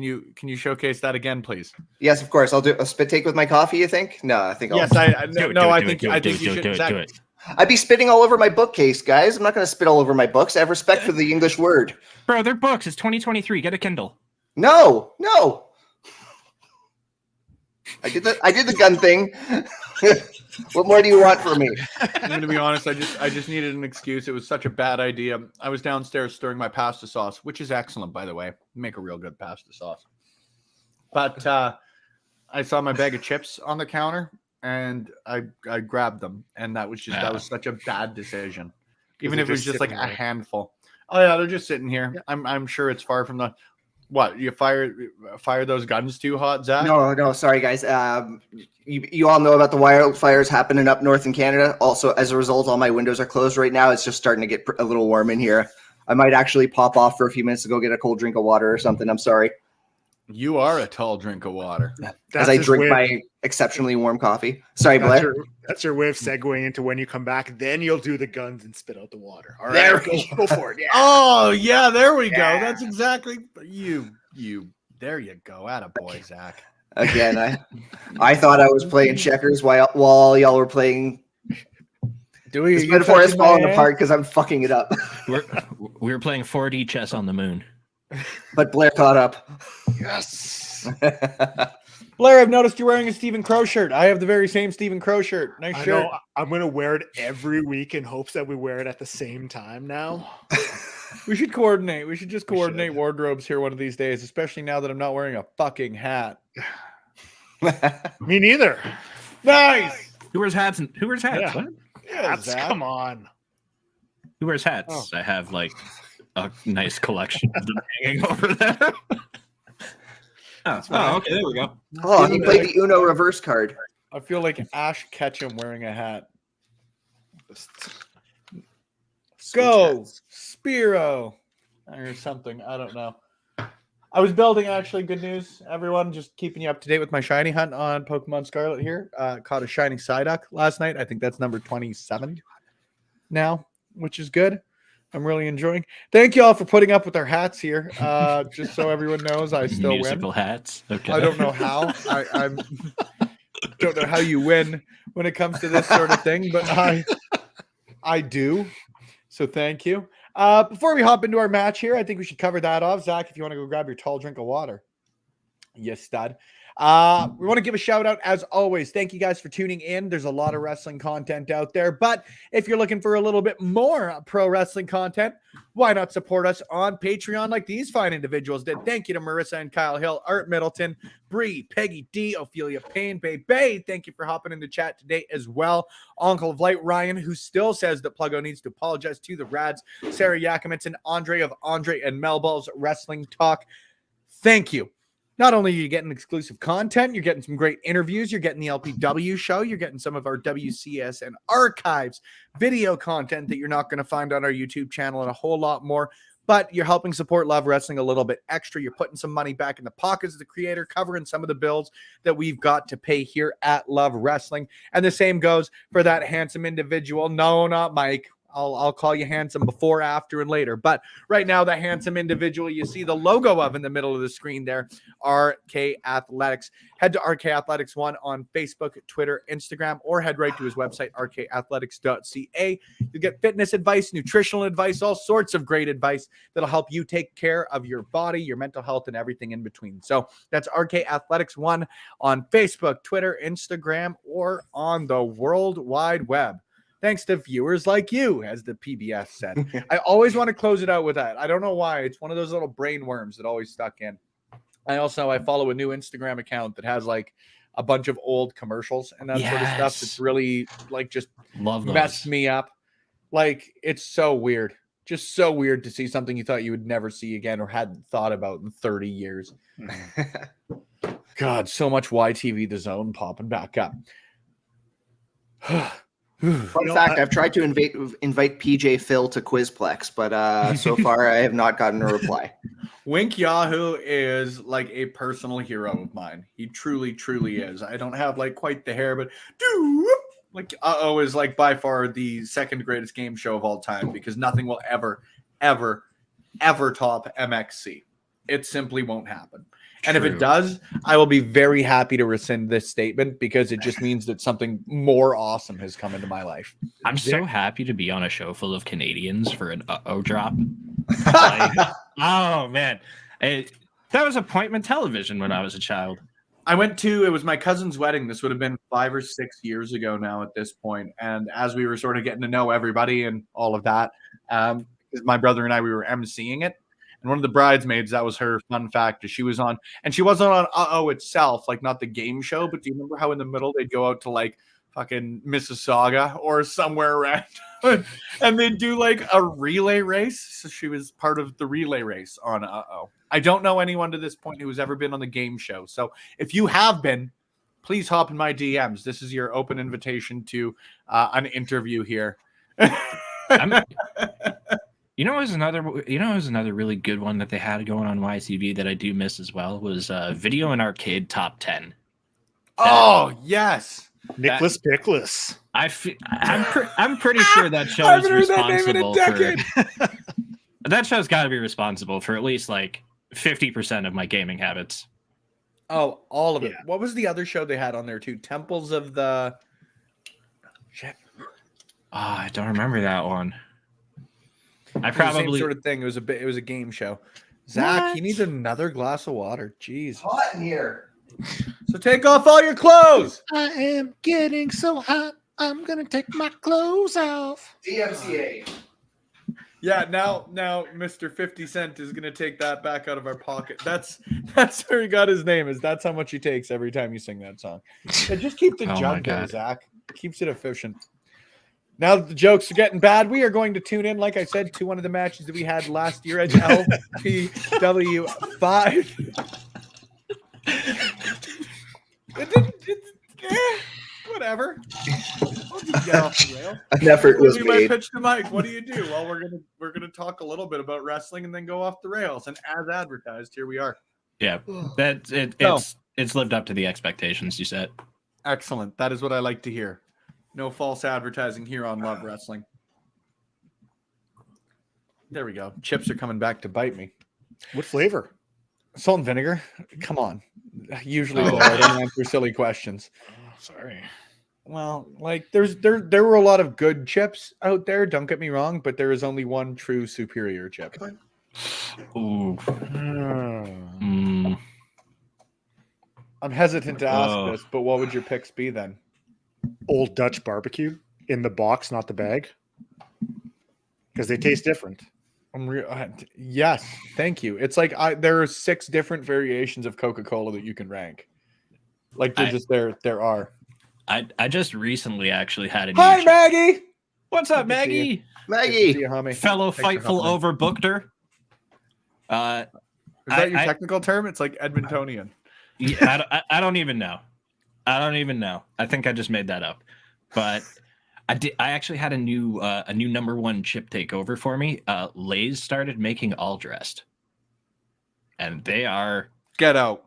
you showcase that again, please? Yes, of course. I'll do a spit take with my coffee. You think? No, I think. Yes, I Do it, no, do it, I do think it, I do think it, you do it, should. do it, Zach, do it. I'd be spitting all over my bookcase, guys. I'm not going to spit all over my books. I have respect for the English word. Bro, they're books. It's 2023. Get a Kindle. No. I did the gun thing. What more do you want from me? I'm going to be honest. I just needed an excuse. It was such a bad idea. I was downstairs stirring my pasta sauce, which is excellent, by the way. Make a real good pasta sauce. But I saw my bag of chips on the counter, and I grabbed them, and that was such a bad decision. Even they're if it was just just like sitting a there. handful. Oh yeah, they're just sitting here. Yeah. I'm sure it's far from the. What, you fire those guns too hot, Zach? No, sorry, guys. You all know about the wildfires happening up north in Canada. Also, as a result, all my windows are closed right now. It's just starting to get a little warm in here. I might actually pop off for a few minutes to go get a cold drink of water or something. I'm sorry. You are a tall drink of water. As I his drink way- my exceptionally warm coffee. Sorry, Blair. That's your way of segueing into when you come back. Then you'll do the guns and spit out the water. All There right, we go for it. Yeah. Oh yeah, there we go. Yeah. That's exactly you. There you go. Attaboy, Zach. Again, I thought I was playing checkers while y'all were playing. This metaphor is falling apart because I'm fucking it up. We were playing 4D chess on the moon. But Blair caught up. Yes. Blair, I've noticed you're wearing a Stephen Crow shirt. I have the very same Stephen Crow shirt. Nice I shirt. know. I'm gonna wear it every week in hopes that we wear it at the same time now. We should coordinate. We should just We coordinate should. wardrobes here one of these days, especially now that I'm not wearing a fucking hat. Me neither. Nice. Who wears hats? Who wears hats? Yeah. What? That's, come on. Who wears hats? Oh. I have like a nice collection of them hanging over there. Oh, okay. There we go. Oh, he played the Uno reverse card. I feel like Ash Ketchum wearing a hat. Go, Spiro, or something. I don't know. I was building, actually. Good news, everyone. Just keeping you up to date with my shiny hunt on Pokemon Scarlet here. Caught a shiny Psyduck last night. I think that's number 27 now, which is good. I'm really enjoying. Thank you all for putting up with our hats here. Just so everyone knows, I still Musical win. hats. Okay. I don't know how. I'm don't know how you win when it comes to this sort of thing, but I do. So thank you. Before we hop into our match here, I think we should cover that off. Zach, if you want to go grab your tall drink of water. Yes, stud. We want to give a shout out as always. Thank you guys for tuning in. There's a lot of wrestling content out there, but if you're looking for a little bit more pro wrestling content, why not support us on Patreon like these fine individuals did? Thank you to Marissa and Kyle Hill, Art Middleton, Bree, Peggy D, Ophelia Payne, Bay. Thank you for hopping in the chat today as well. Uncle of Light Ryan, who still says that Pluggo needs to apologize to the Rads, Sarah Yakimitz, and Andre of Andre and Melball's Wrestling Talk. Thank you. Not only are you getting exclusive content, you're getting some great interviews, you're getting the LPW show, you're getting some of our WCS and archives, video content that you're not going to find on our YouTube channel, and a whole lot more. But you're helping support Love Wrestling a little bit extra. You're putting some money back in the pockets of the creator, covering some of the bills that we've got to pay here at Love Wrestling. And the same goes for that handsome individual. No, not Mike. I'll call you handsome before, after, and later. But right now, the handsome individual you see the logo of in the middle of the screen there, RK Athletics. Head to RK Athletics 1 on Facebook, Twitter, Instagram, or head right to his website, rkathletics.ca. You'll get fitness advice, nutritional advice, all sorts of great advice that'll help you take care of your body, your mental health, and everything in between. So that's RK Athletics 1 on Facebook, Twitter, Instagram, or on the World Wide Web. Thanks to viewers like you, as the PBS said. I always want to close it out with that. I don't know why. It's one of those little brain worms that always stuck in. I follow a new Instagram account that has like a bunch of old commercials and that sort of stuff. Yes. It's really like just Love those. messed me up. Like, it's so weird. Just so weird to see something you thought you would never see again or hadn't thought about in 30 years. God, so much YTV The Zone popping back up. Fun fact: I've tried to invite PJ Phil to Quizplex, but so far I have not gotten a reply. Wink Yahoo is like a personal hero of mine. He truly, truly is. I don't have like quite the hair, but like is like by far the second greatest game show of all time because nothing will ever, ever, ever top MXC. It simply won't happen. And if it does, I will be very happy to rescind this statement because it just means that something more awesome has come into my life. I'm so happy to be on a show full of Canadians for an drop. Like, oh man, that was appointment television when I was a child. I went to, it was my cousin's wedding. This would have been 5 or 6 years ago now at this point. And as we were sort of getting to know everybody and all of that, my brother and I, we were emceeing it. And one of the bridesmaids, that was her fun fact, is she was on, and she wasn't on itself, like not the game show, but do you remember how in the middle they'd go out to like fucking Mississauga or somewhere around and they'd do like a relay race? So she was part of the relay race on I don't know anyone to this point who has ever been on the game show. So if you have been, please hop in my DMs. This is your open invitation to an interview here. You know, it was another really good one that they had going on YTV that I do miss as well was Video and Arcade Top 10. Oh, yes. Nicholas Pickles. I'm pretty sure that show is responsible for that show's got to be responsible for at least like 50% of my gaming habits. Oh, all of it. Yeah. What was the other show they had on there too? Temples of the shit. I don't remember that one. I It was the same probably sort of thing. It was a game show. Zach, What? he needs another glass of water. Jeez. Hot in here. So take off all your clothes. I am getting so hot. I'm gonna take my clothes off. DMCA. Yeah, now Mr. 50 Cent is gonna take that back out of our pocket. That's where he got his name, is that's how much he takes every time you sing that song. Yeah, just keep the Oh my jug there, God. Zach. Keeps it efficient. Now that the jokes are getting bad, we are going to tune in, like I said, to one of the matches that we had last year at LPW 5. Whatever. I'll just get off the rail. An effort was We might made. pitch to Mike. What do you do? Well, we're gonna talk a little bit about wrestling and then go off the rails. And as advertised, here we are. yeah, that it's lived up to the expectations you set. Excellent. That is what I like to hear. No false advertising here on Love Wrestling. There we go. Chips are coming back to bite me. What flavor? Salt and vinegar. Come on. Usually Oh. I don't answer silly questions. Oh, sorry. Well, like there were a lot of good chips out there, don't get me wrong, but there is only one true superior chip. Ooh. Hmm. Mm. I'm hesitant to ask Oh. this, but what would your picks be then? Old Dutch barbecue in the box, not the bag, because they taste different. Yes, thank you. It's like there are 6 different variations of Coca-Cola that you can rank. Like there are. I just recently actually had a Hi, Maggie. What's up, Good to see you. Maggie? Maggie. See you, homie. Fellow Thanks for Fightful hopping in. overbooked her. Is that your I- technical term? It's like Edmontonian. Yeah, I don't even know. I think I just made that up. But I actually had a new number one chip take over for me. Lay's started making all dressed, and they are Get out.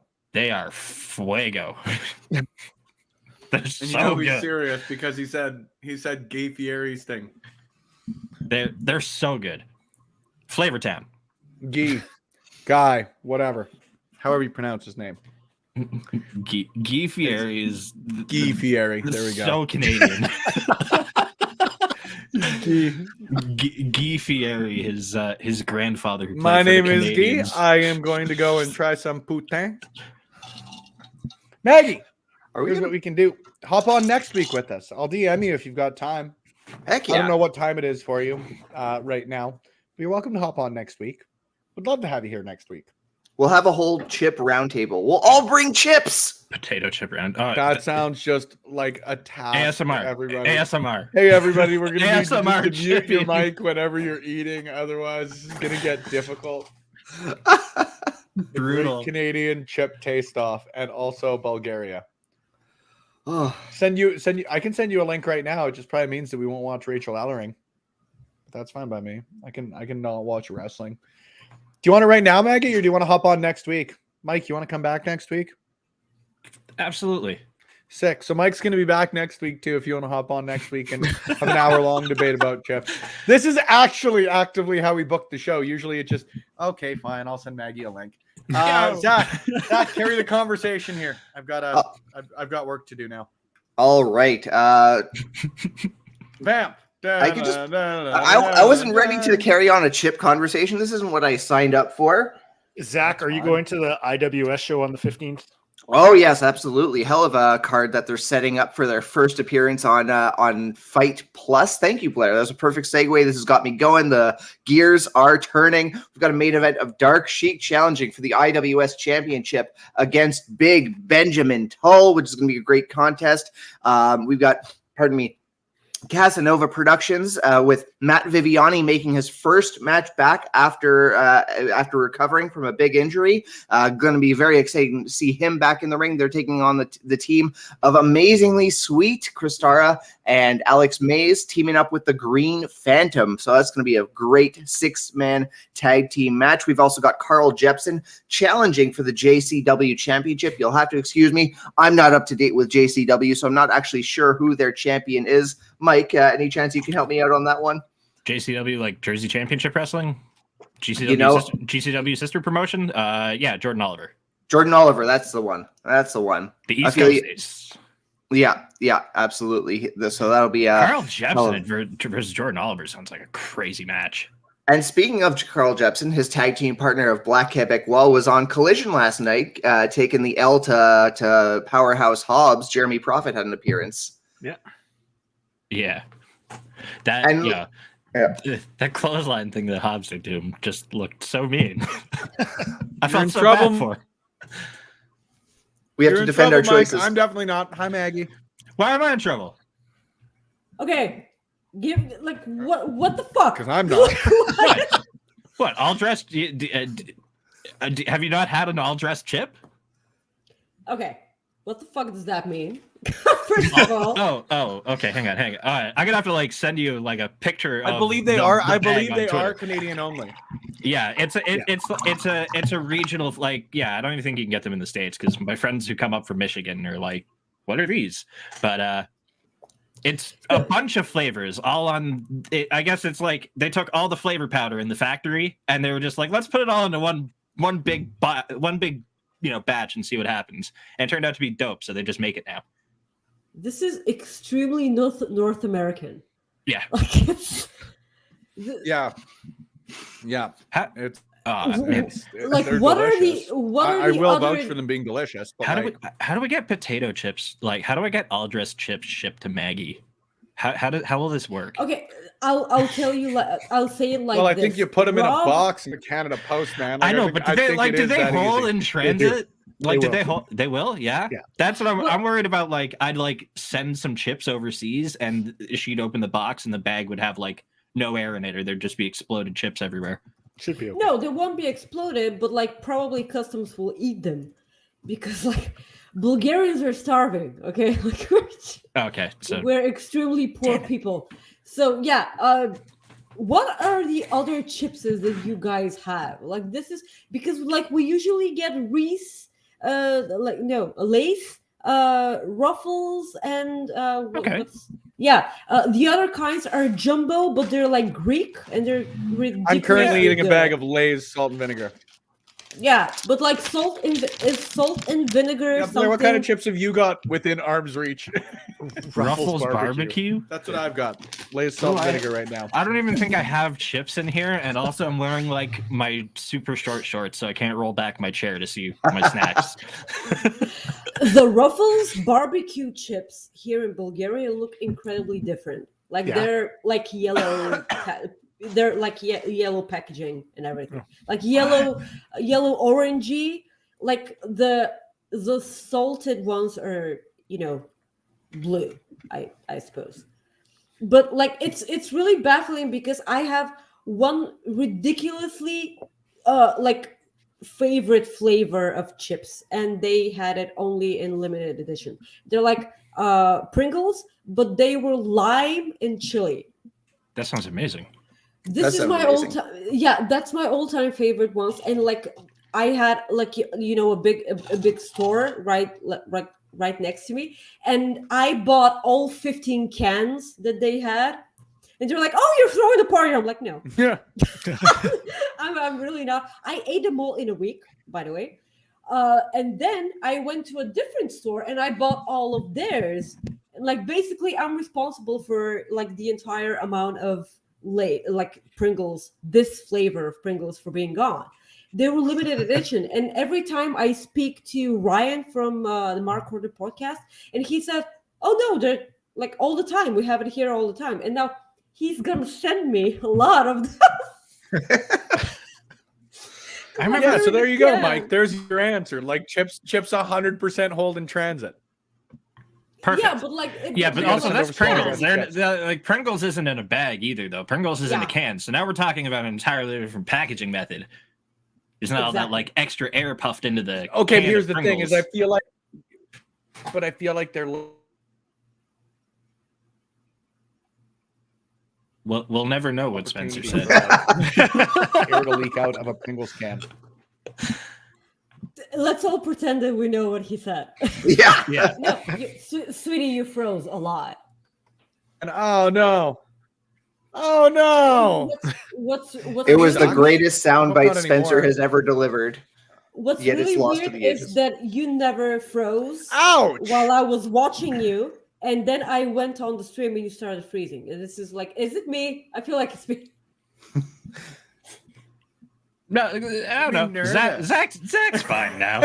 fuego. They're And so you know he's good. serious because he said Gay Fieri's thing. They're so good. Flavor Town. Guy, whatever. However you pronounce his name. Guy Fieri is Guy Fieri. There we go. so Canadian. Guy. Guy Fieri, his grandfather. Who My played for name the is Guy. Canadians. I am going to go and try some poutine. Maggie, Are we here's what we can do. Hop on next week with us. I'll DM you if you've got time. Heck I don't yeah. know what time it is for you right now. But you're welcome to hop on next week. Would love to have you here next week. We'll have a whole chip roundtable. We'll all bring chips. Potato chip round. Oh, That sounds just like a task. for ASMR. Everybody. ASMR. Hey everybody, we're gonna need you ASMR just to mute your chipping. mic whenever you're eating. Otherwise, this is gonna get difficult. Brutal. Great Canadian chip taste off, and also Bulgaria. Oh, Send you. I can send you a link right now. It just probably means that we won't watch Rachel Allering. But that's fine by me. I can not watch wrestling. Do you want it right now, Maggie, or do you want to hop on next week? Mike, you want to come back next week? Absolutely. Sick. So Mike's going to be back next week too. If you want to hop on next week and have an hour-long debate about chips. This is actually actively how we book the show. Usually it's just okay, fine. I'll send Maggie a link. Zach, carry the conversation here. I've got work to do now. all right. Vamp. I could just. I wasn't ready to carry on a chip conversation. This isn't what I signed up for. Zach, are you going to the IWS show on the 15th? Oh yes, absolutely. Hell of a card that they're setting up for their first appearance on Fight Plus. Thank you, Blair. That was a perfect segue. This has got me going. The gears are turning. We've got a main event of Dark Sheik challenging for the IWS Championship against Big Benjamin Tull, which is going to be a great contest. We've got, pardon me, Casanova Productions with Matt Viviani making his first match back after recovering from a big injury. Going to be very exciting to see him back in the ring. They're taking on the team of Amazingly Sweet, Kristara and Alex Mays teaming up with the Green Phantom. So that's going to be a great 6-man tag team match. We've also got Carl Jepsen challenging for the JCW Championship. You'll have to excuse me. I'm not up to date with JCW, so I'm not actually sure who their champion is. Mike, any chance you can help me out on that one? JCW, like Jersey Championship Wrestling? GCW, You know- GCW sister promotion? Yeah, Jordan Oliver. Jordan Oliver, that's the one. That's the one. The I East feel Coast you- days. Yeah, absolutely. So that'll be Carl Jepsen versus Jordan Oliver sounds like a crazy match. And speaking of Carl Jepsen, his tag team partner of Black Quebecois was on Collision last night, taking the L to Powerhouse Hobbs. Jeremy Prophet had an appearance. Yeah. That And- yeah. Yeah. That clothesline thing that Hobbs did to him just looked so mean. I in felt so trouble. bad for him. We have You're to in defend our trouble, Mike. choices. I'm definitely not. Hi, Maggie. Why am I in trouble? Okay, give like what the fuck? Because I'm not. What? All dressed? Have you not had an all dressed chip? Okay, what the fuck does that mean? First of all, Oh, okay. Hang on. All right, I'm gonna have to like send you like a picture. I of believe they the- are. the I bag believe on they Twitter. are Canadian only. Yeah, it's a regional like. Yeah, I don't even think you can get them in the States because my friends who come up from Michigan are like, "What are these?" But it's a bunch of flavors all on. I guess it's like they took all the flavor powder in the factory and they were just like, "Let's put it all into one big batch and see what happens." And it turned out to be dope, so they just make it now. this is extremely North American. Yeah. Like, it's, Yeah. How, It's it's, like they're what delicious. are the what are I the will other? vouch for them being delicious. But how like, do we get potato chips? Like, how do I get all dressed chips shipped to Maggie? How will this work? Okay, I'll tell you. I'll say it like well, I this. think you put them in a Rob- in the Canada Post, man. I know, think- but I did think it they is did they that hold easy. in transit? Like, They did they will. hold? They will, yeah. Yeah. That's what Well- I'm worried about. Like, I'd like send some chips overseas, and she'd open the box, and the bag would have like no air in it, or there'd just be exploded chips everywhere. Should be okay. No, they won't be exploded, but like probably customs will eat them because like Bulgarians are starving. Okay, like Okay, so we're extremely poor Damn it. people. So yeah, what are the other chipses that you guys have? Like this is because like we usually get Reese, Lace, Ruffles, and Okay. yeah, the other kinds are jumbo, but they're like Greek and they're ridiculously I'm currently eating a good. bag of Lay's salt and vinegar. Yeah, but like salt and vinegar. Yeah, Blair, what kind of something. chips have you got within arm's reach? Ruffles barbecue. That's what I've got. Lay's salt and vinegar right now. I don't even think I have chips in here, and also I'm wearing like my super short shorts, so I can't roll back my chair to see my snacks. The Ruffles barbecue chips here in Bulgaria look incredibly different. Like Yeah. they're like yellow. they're like yellow packaging and everything, like yellow orangey. Like the salted ones are, blue, I suppose. But like it's really baffling because I have one ridiculously like favorite flavor of chips, and they had it only in limited edition. They're like Pringles, but they were lime and chili. That sounds amazing. This is my old time. Yeah, that's my all-time favorite ones. And like I had like a big store right next to me, and I bought all 15 cans that they had. And they're like, "Oh, you're throwing a party." I'm like, "No, Yeah. I'm really not." I ate them all in a week, by the way. And then I went to a different store and I bought all of theirs. Like basically, I'm responsible for like the entire amount of like Pringles, this flavor of Pringles, for being gone. They were limited edition, and every time I speak to Ryan from the Mark Horner podcast, and he said, "Oh no, they're like all the time. We have it here all the time." And now he's gonna send me a lot of them. I remember. Yeah, so there you go, Yeah. Mike. There's your answer. Like chips 100% hold in transit. Perfect. Yeah, but like but also that's Pringles. They're like Pringles isn't in a bag either, though. Pringles is in a Yeah. can. So now we're talking about an entirely different packaging method. There's not all that Exactly. like extra air puffed into the. Okay, can here's of the thing: is Pringles. I feel like they're. We'll never know what Spencer said. Air to leak out of a Pringles can. let's all pretend that we know what he said. Yeah. Yeah. No, sweetie, you froze a lot. And oh no. What's It was the Done? greatest soundbite Not Spencer anymore. has ever delivered. What's Yet it's really lost to weird the is ages. that you never froze Ouch! while I was watching you, and then I went on the stream and you started freezing. And this is like, is it me? I feel like it's me. No, I don't know. Zach's fine now.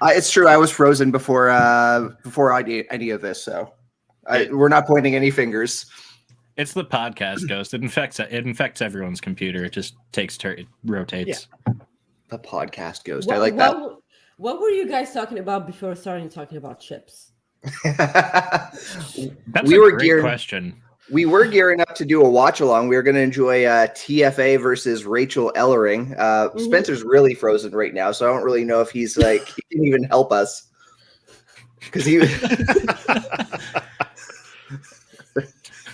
It's true. I was frozen before I did any of this, so we're not pointing any fingers. It's the podcast ghost. It infects everyone's computer. It just it rotates. The podcast ghost. I like that. What were you guys talking about before starting talking about chips? That's We a were great gearing- question. We were gearing up to do a watch along. We were going to enjoy TFA versus Rachel Ellering. Spencer's really frozen right now, so I don't really know if he's like he can even help us because he.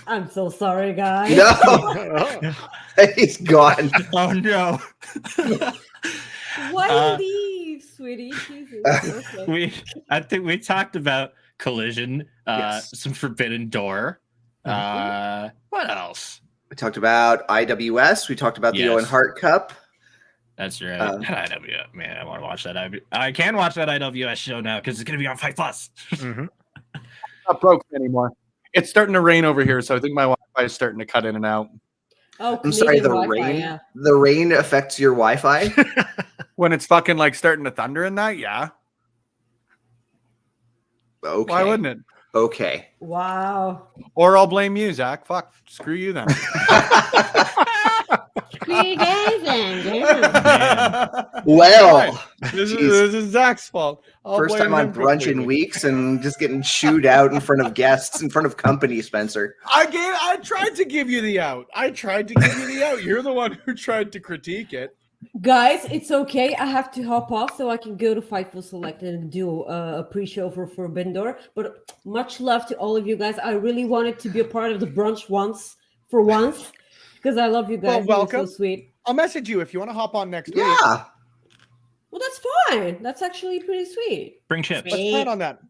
I'm so sorry, guys. No, he's gone. Oh no. Why leave, sweetie? Jesus. Okay. I think we talked about Collision, Yes. some Forbidden Door. What else? We talked about IWS. We talked about the Yes. Owen Hart Cup. That's right. IWS, man, I want to watch that. I can watch that IWS show now because it's going to be on Fight Plus. Mm-hmm. Not broken anymore. It's starting to rain over here, so I think my Wi-Fi is starting to cut in and out. Oh, I'm sorry, Canadian the Wi-Fi, rain. yeah. The rain affects your Wi-Fi. When it's fucking like starting to thunder and that, yeah. Okay. Why wouldn't it? Okay. Wow. Or I'll blame you, Zach. Fuck. Screw you then. Well, This Jeez. is Zach's fault. I'll first blame time on him brunch in completely. weeks and just getting chewed out in front of guests, in front of company, Spencer. I tried to give you the out. You're the one who tried to critique it. Guys, it's okay. I have to hop off so I can go to Fightful Select and do a pre-show for Forbidden Door. But much love to all of you guys. I really wanted to be a part of the brunch once, because I love you guys. Well, You're welcome. so sweet. I'll message you if you want to hop on next week. Yeah. Well, that's fine. That's actually pretty sweet. Bring chips. Let's plan on that.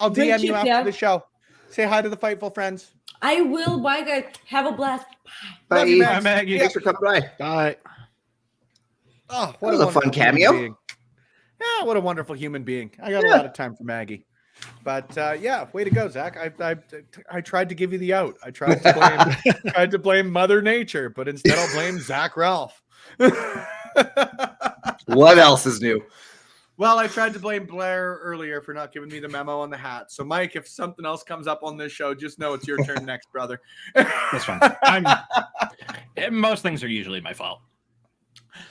I'll Bring DM you chips, after yeah. the show. Say hi to the Fightful friends. I will. Bye, guys. Have a blast. Bye. Love you, Bye, Max. Maggie. Thanks for coming by. Bye. Oh, That was a fun wonderful human cameo. being. Yeah, what a wonderful human being. I got a lot of time for Maggie. But yeah, way to go, Zach. I tried to give you the out. I tried to blame Mother Nature, but instead I'll blame Zach Ralph. What else is new? Well, I tried to blame Blair earlier for not giving me the memo on the hat. So, Mike, if something else comes up on this show, just know it's your turn next, brother. That's fine. Most things are usually my fault.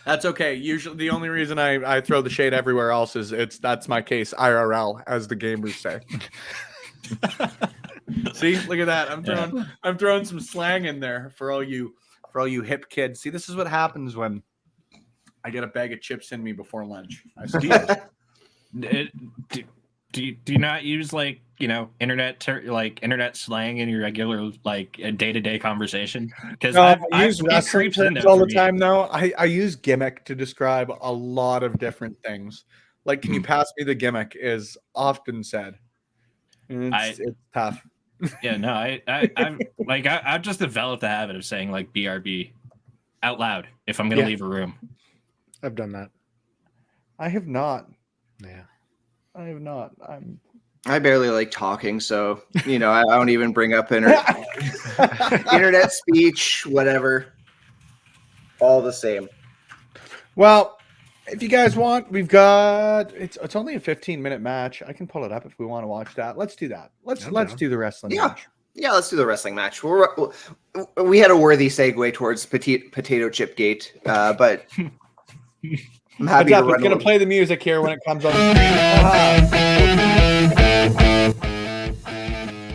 That's okay. Usually, the only reason I throw the shade everywhere else is that's my case IRL, as the gamers say. See, look at that. I'm throwing some slang in there for all you hip kids. See, this is what happens when I get a bag of chips in me before lunch. I do you not use like internet slang in your regular like day-to-day conversation? Because I I use wrestling terms all the time. Though I use gimmick to describe a lot of different things. Like, can you pass me the gimmick? Is often said. And it's tough. Yeah, no, I've just developed the habit of saying like BRB out loud if I'm gonna leave a room. I've done that. I have not. Yeah. I have not. I barely like talking, so I don't even bring up internet speech, whatever. All the same. Well, if you guys want, we've got it's only a 15-minute match. I can pull it up if we want to watch that. Let's do that. Let's do the wrestling match. Yeah, let's do the wrestling match. We had a worthy segue towards potato chip gate, but I'm happy to run. It's going to play the music here when it comes on the screen.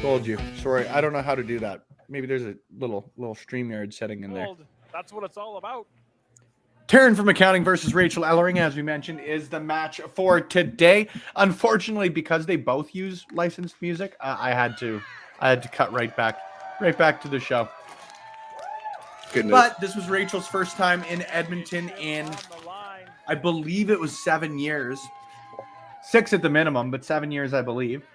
Told you. Sorry, I don't know how to do that. Maybe there's a little StreamYard setting in there. That's what it's all about. Turn from Accounting versus Rachel Ellering, as we mentioned, is the match for today. Unfortunately, because they both use licensed music, I had to cut right back to the show. Good move. But this was Rachel's first time in Edmonton in, I believe it was 7 years. 6 at the minimum, but 7 years, I believe.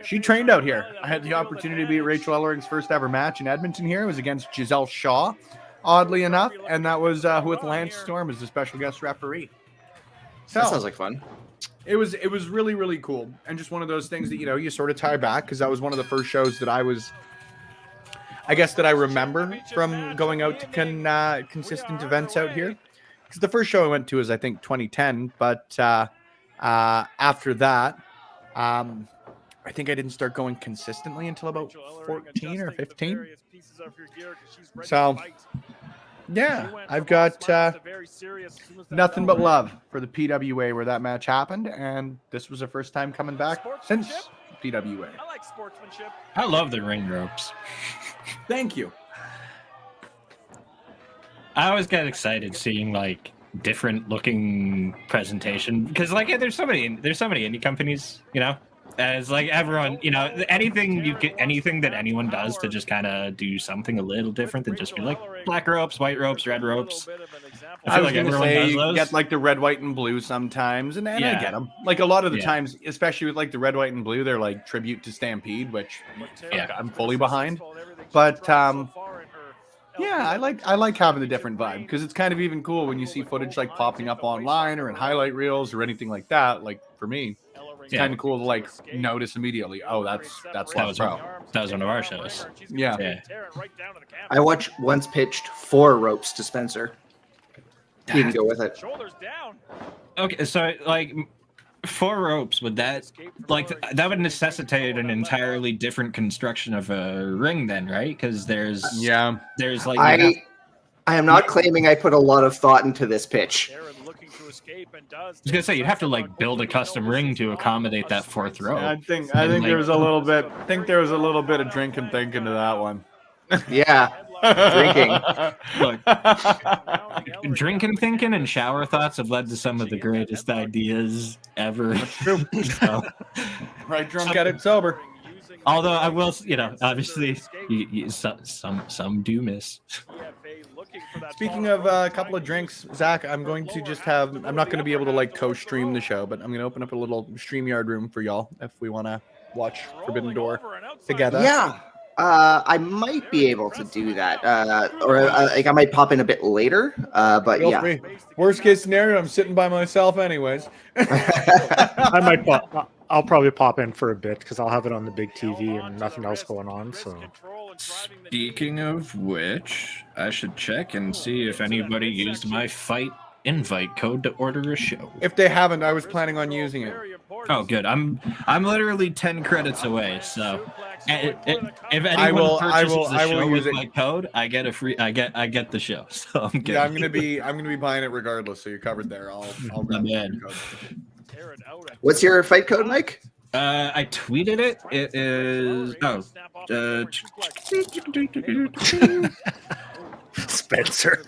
She trained out here. I had the opportunity to be at Rachel Ellering's first ever match in Edmonton here. It was against Giselle Shaw, oddly enough, and that was with Lance Storm as the special guest referee. So That sounds like fun. it was really, really cool, and just one of those things that you sort of tie back, because that was one of the first shows that I remember from going out to consistent events out here. Because the first show I went to was, I think, 2010, but after that, I think I didn't start going consistently until about 14 or 15. So, yeah, I've got nothing but love for the PWA where that match happened, and this was the first time coming back since PWA. I like sportsmanship. I love the ring ropes. Thank you. I always get excited seeing like different looking presentation because like there's so many indie companies, as like everyone, anything that anyone does to just kind of do something a little different than just be like black ropes, white ropes, red ropes. I was like going to everyone say does you those. get like the red, white, and blue sometimes, and I get them. Like a lot of the times, especially with like the red, white, and blue, they're like tribute to Stampede, which I'm fully behind. But yeah, I like having the different vibe because it's kind of even cool when you see footage like popping up online or in highlight reels or anything like that. Like for me, it's kind of cool to like notice immediately. Oh, that's That Les Pro. was one of our shows. Yeah. I once pitched 4 ropes to Spencer. He didn't go with it. Shoulders down. Okay, so like 4 ropes, would that that would necessitate an entirely different construction of a ring then, right? Because there's like I am not claiming I put a lot of thought into this pitch. I was gonna say you'd have to like build a custom ring to accommodate that 4th rope. I think there was a little bit. I think there was a little bit of drink and thinking to that one. Yeah, drinking. Look, drinking, thinking, and shower thoughts have led to some of the greatest ideas ever. That's true. So, Right drunk, get it sober. although I will, obviously, some do miss. Speaking of a couple of drinks, Zach, I'm going to just have. I'm not going to be able to like co-stream the show, but I'm going to open up a little StreamYard room for y'all if we want to watch Forbidden Door together. Yeah. I might be able to do that, or I might pop in a bit later. But Feel yeah, free. Worst case scenario, I'm sitting by myself anyways. I might I'll probably pop in for a bit because I'll have it on the big TV and nothing else going on. So, Speaking of which, I should check and see if anybody used my fight invite code to order a show. If they haven't, I was planning on using it. Oh, good. I'm literally 10 credits away. So if anyone I will purchases the show use with it. my code, I get a free. I get the show. So I'm good. Yeah, I'm gonna be buying it regardless. So you're covered there. I'll grab the man. code. What's your fight code, Mike? I tweeted it. It is Spencer.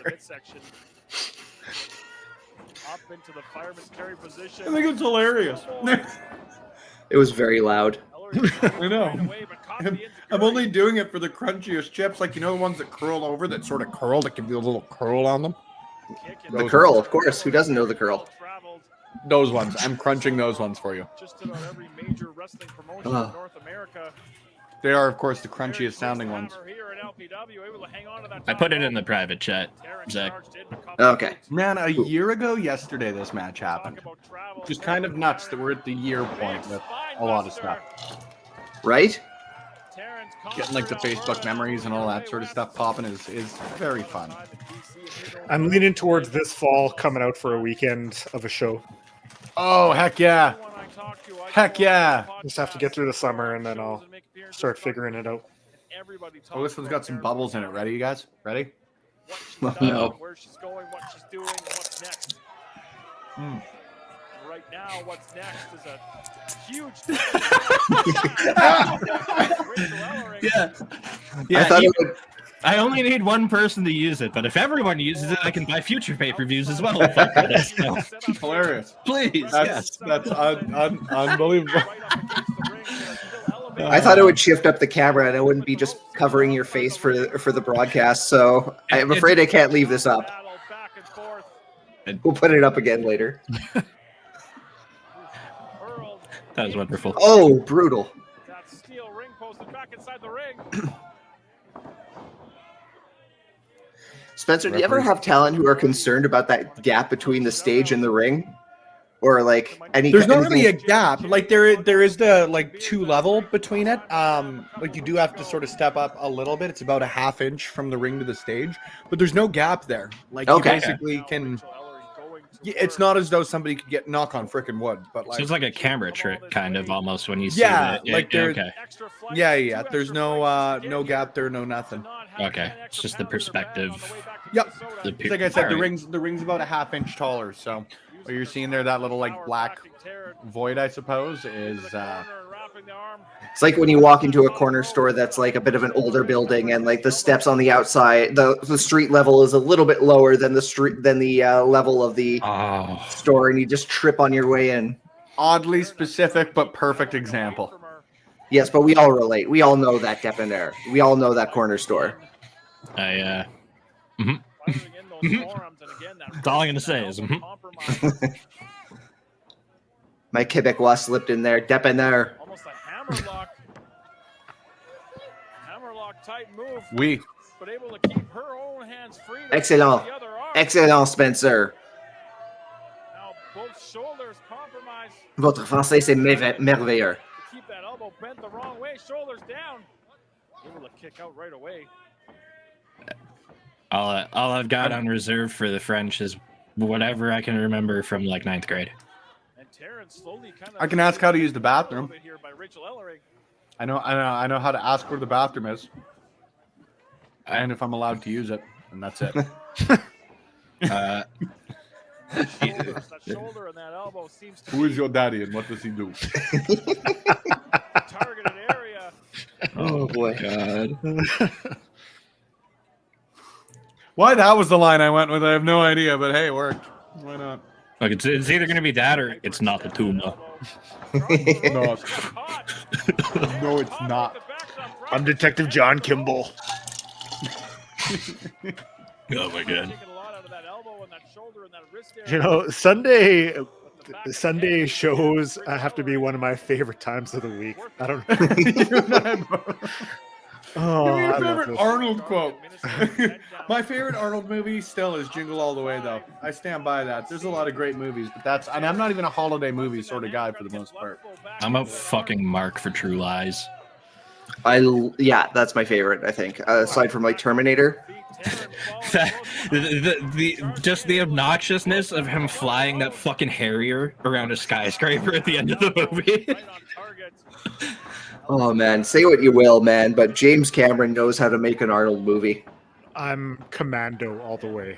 Up into the fireman's carry position. I think it's hilarious. It was very loud. I know. I'm only doing it for the crunchiest chips, like the ones that curl over, that sort of curl, that give you a little curl on them. The curl, of course. Who doesn't know the curl? Those ones. I'm crunching those ones for you. Just about every major wrestling promotion in North America. They are, of course, the crunchiest sounding ones. I put it in the private chat, Zach. Okay. Man, a year ago yesterday, this match happened. Just kind of nuts that we're at the year point with a lot of stuff. Right? Getting like the Facebook memories and all that sort of stuff popping is very fun. I'm leaning towards this fall coming out for a weekend of a show. Oh, heck yeah. Heck yeah. Just have to get through the summer and then I'll start figuring it out. Oh, this one's got some bubbles in it. Ready, you guys? Ready? No. Where she's going, what she's doing, what's next. Right now, what's next is a huge. Yeah. I thought it would. I only need one person to use it, but if everyone uses it, I can buy future pay-per-views as well. If I could. So, Hilarious. please, yes. That's unbelievable. I thought it would shift up the camera and it wouldn't be just covering your face for the broadcast. So I'm afraid I can't leave this up. We'll put it up again later. That was wonderful. Oh, brutal. That steel ring post and back inside the ring. Spencer, do you ever have talent who are concerned about that gap between the stage and the ring? Or like any There's not really a anything- gap. Like there is the like 2 level between it. Like you do have to sort of step up a little bit. It's about a ½ inch from the ring to the stage, but there's no gap there. Like Okay. you basically can. It's not as though somebody could get knock on frickin' wood, but So like it's like a camera trick, kind of almost when you see Yeah, it. like Yeah, there- okay. yeah. There's no gap there, no nothing. Okay, it's just the perspective. Yep. The It's like I said, Alright. the ring's about a ½ inch taller. So what you're seeing there, that little like black void, I suppose, is It's like when you walk into a corner store that's like a bit of an older building and like the steps on the outside, the street level is a little bit lower than the level of the Oh, store, and you just trip on your way in. oddly specific but perfect example. Yes, but we all relate. We all know that debonair. We all know that corner store. I That's all I'm gonna say is, My Quebecois slipped in there. Debonair. Almost a hammerlock. Hammerlock type move, We. but able to keep her own hands free. Excellent. The other arm. Excellent, Spencer. Now both shoulders compromised. Votre français, c'est merveilleux. To keep that elbow bent the wrong way, shoulders down. Able to kick out right away. all I've got on reserve for the French is whatever I can remember from like 9th grade. And Terrence slowly kind of I can ask how to use the bathroom. here by Rachel Ellering. I know how to ask where the bathroom is, and if I'm allowed to use it, and that's it. Uh, Shoulders, that shoulder and that elbow seems to Who is your daddy, and what does he do? targeted area. Oh boy. God. Why that was the line I went with, I have no idea, but hey, it worked. Why not? Look, it's either gonna be that or it's not the tuna. No, no, it's not. I'm Detective John Kimball. Oh my God. You know, Sunday shows have to be one of my favorite times of the week. I don't know. Oh, Give me your I love favorite this. Arnold quote. My favorite Arnold movie still is Jingle All the Way, though. I stand by that. There's a lot of great movies, but and I'm not even a holiday movie sort of guy for the most part. I'm a fucking mark for True Lies. Yeah, that's my favorite. I think aside from like Terminator. Just the obnoxiousness of him flying that fucking Harrier around a skyscraper at the end of the movie. Oh man, say what you will, man, but James Cameron knows how to make an Arnold movie. I'm Commando all the way.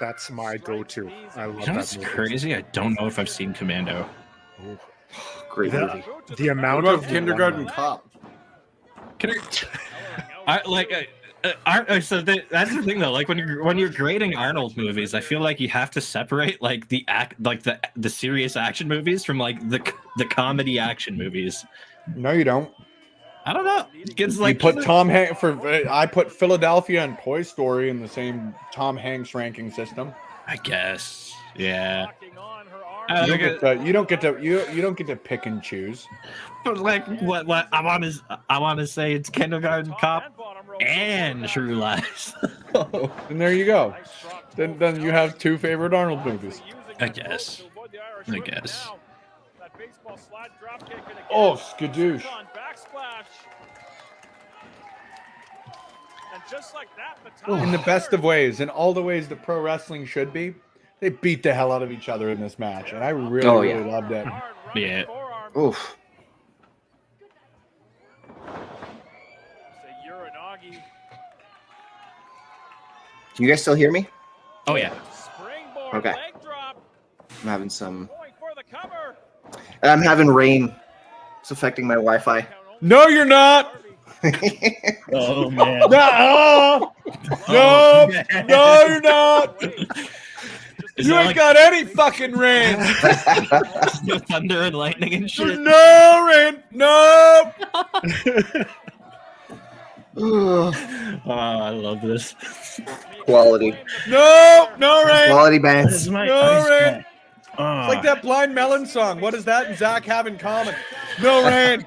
That's my go-to. I love You know that what's movie. crazy? I don't know if I've seen Commando. Great The- movie. The amount What of about Kindergarten Cop? Can I like? That's the thing though. Like when you're grading Arnold movies, I feel like you have to separate like the serious action movies from like the comedy action movies. No, you don't. I don't know. It's You like put Tom Hanks I put Philadelphia and Toy Story in the same Tom Hanks ranking system. I guess. Yeah. You don't get to pick and choose. But like what I want to say it's Kindergarten Cop and True Lies. And there you go. Then you have two favorite Arnold movies. I guess. Oh, skadoosh. In the best of ways, in all the ways that pro wrestling should be, they beat the hell out of each other in this match, and I really loved it. Yeah. Oof. Can you guys still hear me? Oh yeah. Okay. I'm having some. I'm having rain. It's affecting my Wi-Fi. No, you're not. Oh man. No, no, you're not. You ain't got any fucking rain. Thunder and lightning and shit. No rain. No. Oh, I love this. Quality. No rain. Quality bands. No rain. It's like that Blind Melon song. What does that and Zach have in common? No rain.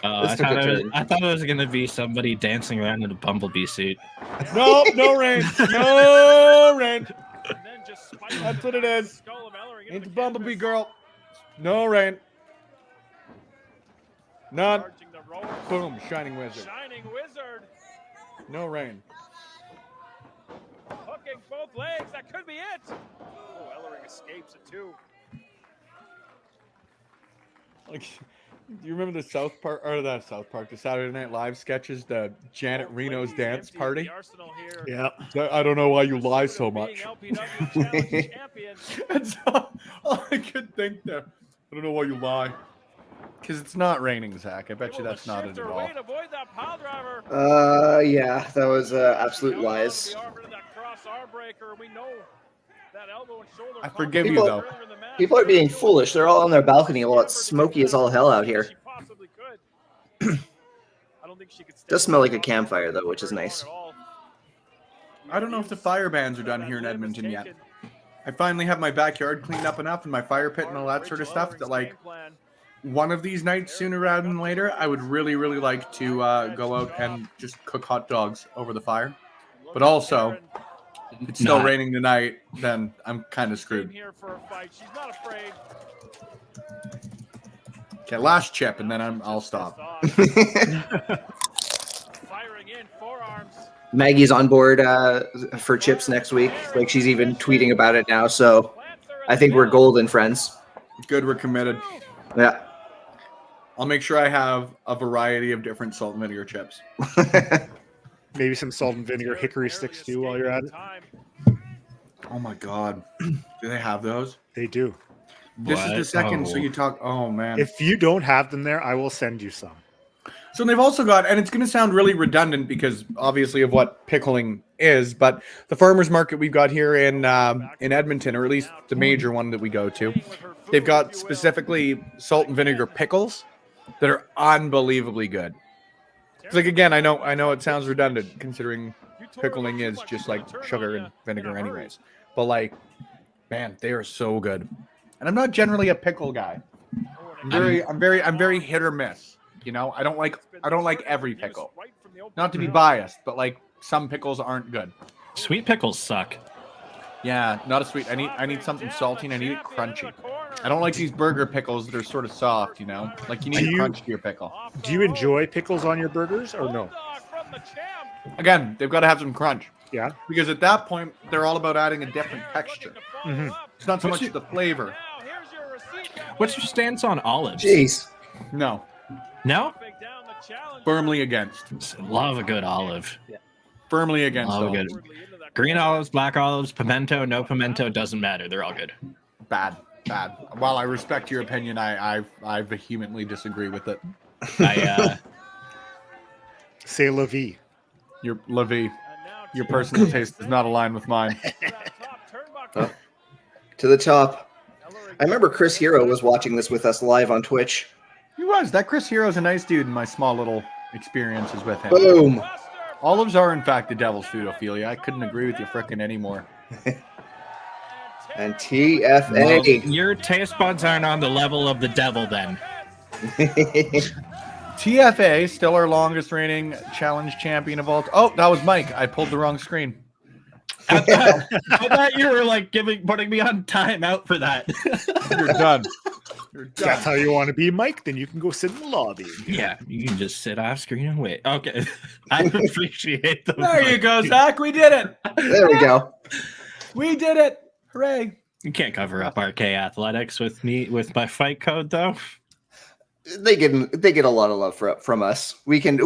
I thought it was gonna be somebody dancing around in a bumblebee suit. No rain. No rain. That's what it is. Ain't the bumblebee girl. No rain. None. Boom. Shining Wizard. No rain. Hooking both legs. That could be it. Oh, Ellering escapes it too. Like, do you remember the the Saturday Night Live sketches, the Janet Reno's dance party? Yeah. I don't know why you lie so much. That's all I could think there. I don't know why you lie. Because it's not raining, Zach. I bet you that's not it at all. Yeah, that was absolute lies. I forgive you, though. People are being foolish. They're all on their balcony while it's smoky as all hell out here. Does smell like a campfire, though, which is nice. I don't know if the fire bans are done here in Edmonton yet. I finally have my backyard cleaned up enough and my fire pit and all that sort of stuff that, like, one of these nights, sooner rather than later, I would really, really like to go out and just cook hot dogs over the fire. But also, if it's still raining tonight, then I'm kind of screwed. Okay, last chip, and then I'll stop. Maggie's on board for chips next week. Like, she's even tweeting about it now. So I think we're golden, friends. Good, we're committed. Yeah. I'll make sure I have a variety of different salt and vinegar chips. Maybe some salt and vinegar hickory sticks too while you're at it. Oh my God. Do they have those? They do. This is the second, so you talk. Oh man. If you don't have them there, I will send you some. So they've also got, and it's going to sound really redundant because obviously of what pickling is, but the farmers market we've got here in Edmonton, or at least the major one that we go to, they've got specifically salt and vinegar pickles that are unbelievably good. It's like, again, I know it sounds redundant considering pickling is just like sugar and vinegar anyways, but like, man, they are so good. And I'm not generally a pickle guy. I'm very hit or miss. You know, I don't like every pickle. Not to be biased, but like some pickles aren't good. Sweet pickles suck. Yeah, not a sweet. I need something salty and I need it crunchy. I don't like these burger pickles that are sort of soft, you know? Like you need crunch to your pickle. Do you enjoy pickles on your burgers or no? Again, they've got to have some crunch. Yeah. Because at that point, they're all about adding a different texture. Mhm. It's not so much the flavor. What's your stance on olives? Jeez. No. No? Firmly against. Love a good olive. Firmly against. Love a good green olives, black olives, pimento, no pimento, doesn't matter. They're all good. Bad. While I respect your opinion, I vehemently disagree with it. Say la vie. Your Levy, your personal taste does not align with mine. To the top. I remember Chris Hero was watching this with us live on Twitch. He was. That Chris Hero's a nice dude in my small little experiences with him. Boom. Olives are, in fact, the devil's food, Ophelia. I couldn't agree with you frickin' anymore. And TFA. Well, your taste buds aren't on the level of the devil then. TFA, still our longest reigning challenge champion of all time. Oh, that was Mike. I pulled the wrong screen. I thought you were like putting me on timeout for that. You're done. If that's how you want to be, Mike, then you can go sit in the lobby. Yeah, you can just sit off screen and wait. Okay. I appreciate the There you go, Zach. We did it. There we go. We did it. Hooray. You can't cover up RK Athletics with me with my fight code though. They get a lot of love from us. We can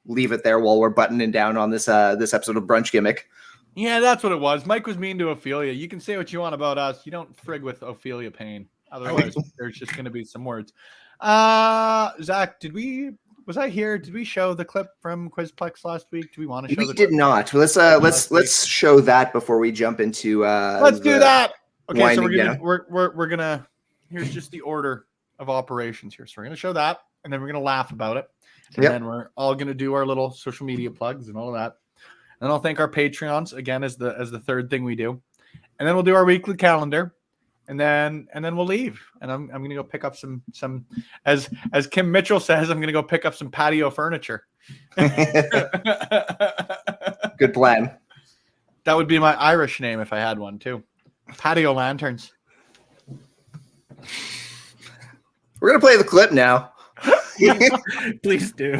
leave it there while we're buttoning down on this episode of Brunch Gimmick. Yeah, that's what it was. Mike was mean to Ophelia. You can say what you want about us. You don't frig with Ophelia Payne. Otherwise, there's just going to be some words. Zach, was I here? Did we show the clip from Quizplex last week? Do we want to show We the did clip? not. Let's show that before we jump into Let's do that. Okay, so winding down. we're gonna here's just the order of operations here. So we're gonna show that, and then we're gonna laugh about it. And Yep. then we're all gonna do our little social media plugs and all of that. And I'll thank our Patreons again as the third thing we do. And then we'll do our weekly calendar. And then we'll leave. And I'm gonna go pick up some as Kim Mitchell says, I'm gonna go pick up some patio furniture. Good plan. That would be my Irish name if I had one too. Patio lanterns. We're gonna play the clip now. Please do.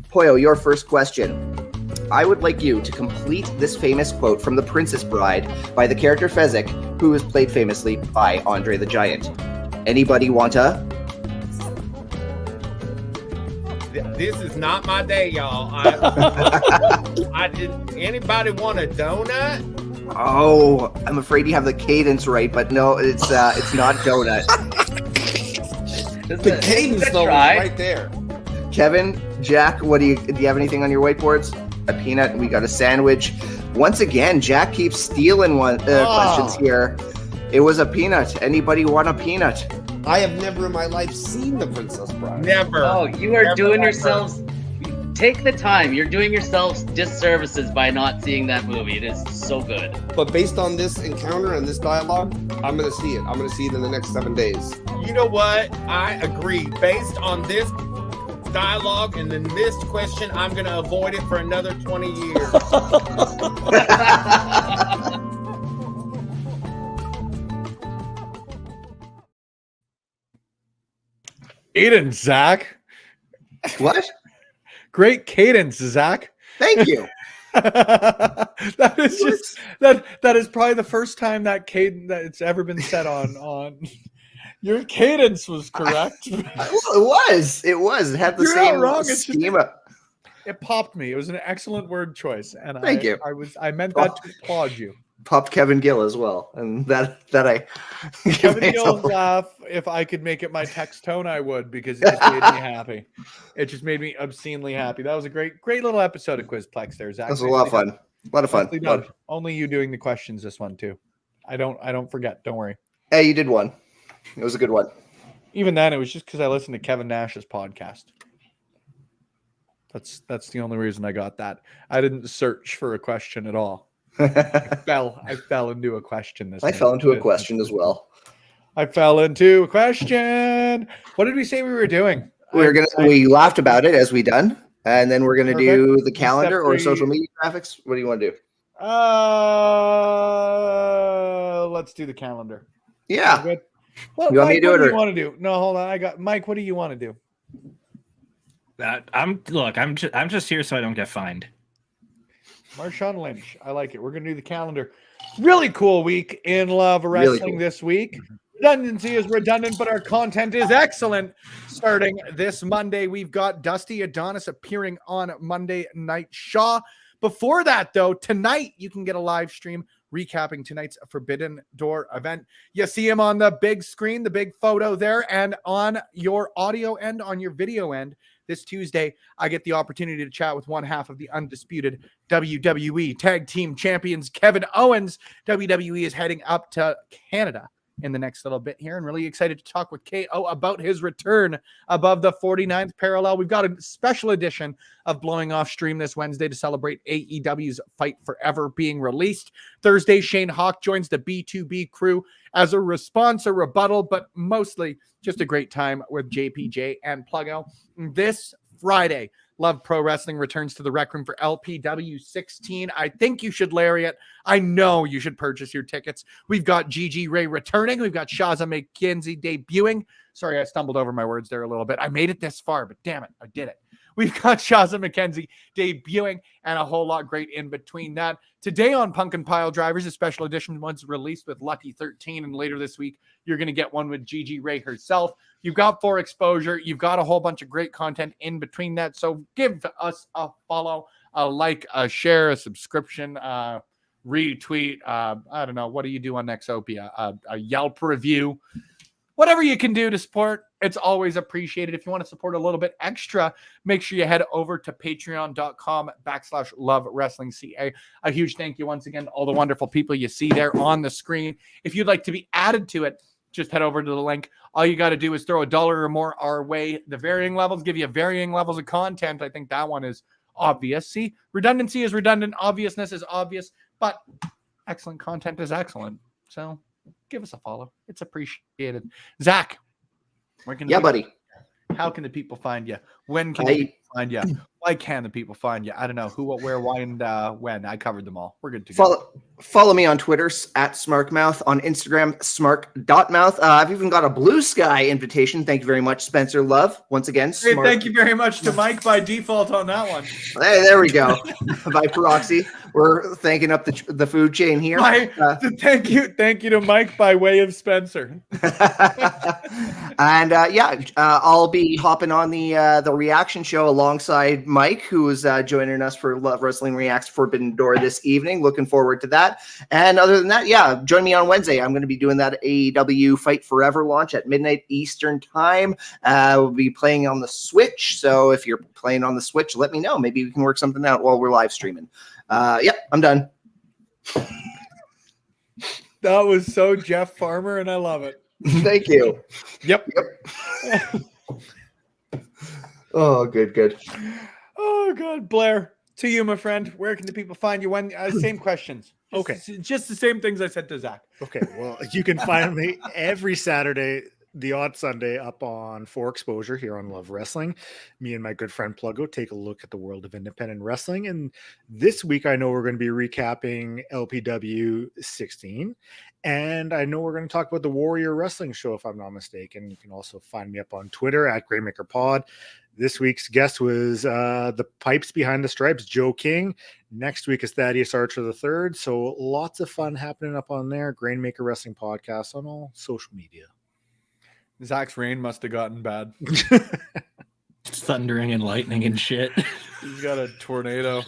Poyo, your first question. I would like you to complete this famous quote from The Princess Bride by the character Fezzik, who is played famously by Andre the Giant. Anybody want to? This is not my day, y'all. I did. Anybody want a donut? Oh, I'm afraid you have the cadence right, but no, it's not donut. The cadence though is right there. Kevin, Jack, do you have anything on your whiteboards? A peanut. We got a sandwich. Once again, Jack keeps stealing questions here. It was a peanut. Anybody want a peanut? I have never in my life seen The Princess Bride. Never. Oh, you are Never doing ever. yourselves. Take the time. You're doing yourselves disservices by not seeing that movie. It is so good. But based on this encounter and this dialogue, I'm going to see it. I'm going to see it in the next 7 days. You know what? I agree. Based on this dialogue and then this question, I'm going to avoid it for another 20 years. Cadence, Zach. What? Great cadence, Zach. Thank you. That is just that is probably the first time that cadence that it's ever been said on your cadence was correct. Well, it was. It had the You're same not wrong. It's just- schema. It popped me. It was an excellent word choice, and Thank you. I meant that to applaud you. Popped Kevin Gill as well, and that I. Kevin Gill's laugh. If I could make it my text tone, I would, because it just made me happy. It just made me obscenely happy. That was a great little episode of Quizplex there, Zach. That was a lot of fun. A lot of fun. Nicely done. Only you doing the questions this one too. I don't forget. Don't worry. Hey, you did one. It was a good one. Even then, it was just because I listened to Kevin Nash's podcast. That's the only reason I got that. I didn't search for a question at all. I fell into a question. I fell into a question as well. I fell into a question. What did we say we were doing? We laughed about it as we done. And then we're gonna Perfect. do the Step calendar or 3. social media graphics. What do you want to do? Let's do the calendar. Yeah. Good. Well, You want me Mike, to do what it, do you or- want to do? No, hold on. I got Mike. What do you want to do? I'm just here so I don't get fined. Marshawn Lynch. I like it. We're going to do the calendar. Really cool week in Love Really Wrestling cool. this week. Redundancy is redundant, but our content is excellent. Starting this Monday, we've got Dusty Adonis appearing on Monday Night Shaw. Before that, though, tonight you can get a live stream recapping tonight's Forbidden Door event. You see him on the big screen, the big photo there, and on your audio end, on your video end. This Tuesday, I get the opportunity to chat with one half of the undisputed WWE Tag Team Champions, Kevin Owens. WWE is heading up to Canada in the next little bit here, and really excited to talk with KO about his return above the 49th parallel. We've got a special edition of Blowing Off Stream this Wednesday to celebrate AEW's Fight Forever being released. Thursday, Shane Hawk joins the B2B crew as a response, a rebuttal, but mostly just a great time with JPJ and Pluggo. This Friday, Love Pro Wrestling returns to the Rec Room for LPW 16. I think you should lariat. I know you should purchase your tickets. We've got Gigi Ray returning. We've got Shaza McKenzie debuting. Sorry, I stumbled over my words there a little bit. I made it this far, but damn it, I did it. We've got Shaza McKenzie debuting and a whole lot great in between that. Today on Pumpkin Pile Drivers, a special edition one's released with Lucky 13, and later this week, you're going to get one with Gigi Ray herself. You've got For Exposure. You've got a whole bunch of great content in between that. So give us a follow, a like, a share, a subscription, retweet. I don't know. What do you do on Nexopia? A Yelp review. Whatever you can do to support, it's always appreciated. If you want to support a little bit extra, make sure you head over to patreon.com/Love Wrestling CA. A huge thank you once again to all the wonderful people you see there on the screen. If you'd like to be added to it, just head over to the link. All you got to do is throw $1 or more our way. The varying levels give you varying levels of content. I think that one is obvious. See, redundancy is redundant. Obviousness is obvious, but excellent content is excellent. So give us a follow. It's appreciated. Zach, where can buddy. How can the people find you? When can the people find you? Why can the people find you? I don't know. Who, what, where, why, and when. I covered them all. We're good to go. Follow me on Twitter at SmarkMouth, on Instagram smark.mouth. I've even got a Blue Sky invitation. Thank you very much, Spencer Love. Once again, Hey, thank you very much to Mike by default on that one. Hey, there we go. By proxy, we're thanking up the food chain here. Thank you to Mike by way of Spencer. And I'll be hopping on the reaction show alongside Mike, who is joining us for Love Wrestling Reacts Forbidden Door this evening. Looking forward to that. And other than that, join me on Wednesday. I'm going to be doing that AEW Fight Forever launch at midnight Eastern time. We'll be playing on the Switch. So if you're playing on the Switch, let me know. Maybe we can work something out while we're live streaming. I'm done. That was so Jeff Farmer, and I love it. Thank you. Yep. Oh, good. Oh, God. Blair, to you, my friend. Where can the people find you? When same questions. Okay. Just the same things I said to Zach. Okay. Well, you can find me every Saturday, the odd Sunday, up on For Exposure here on Love Wrestling. Me and my good friend Pluggo take a look at the world of independent wrestling. And this week, I know we're going to be recapping LPW 16. And I know we're going to talk about the Warrior Wrestling Show, if I'm not mistaken. You can also find me up on Twitter at GraymakerPod. This week's guest was the Pipes Behind the Stripes, Joe King. Next week is Thaddeus Archer III. So lots of fun happening up on there. Grainmaker Wrestling Podcast on all social media. Zach's rain must have gotten bad. Thundering and lightning and shit. He's got a tornado.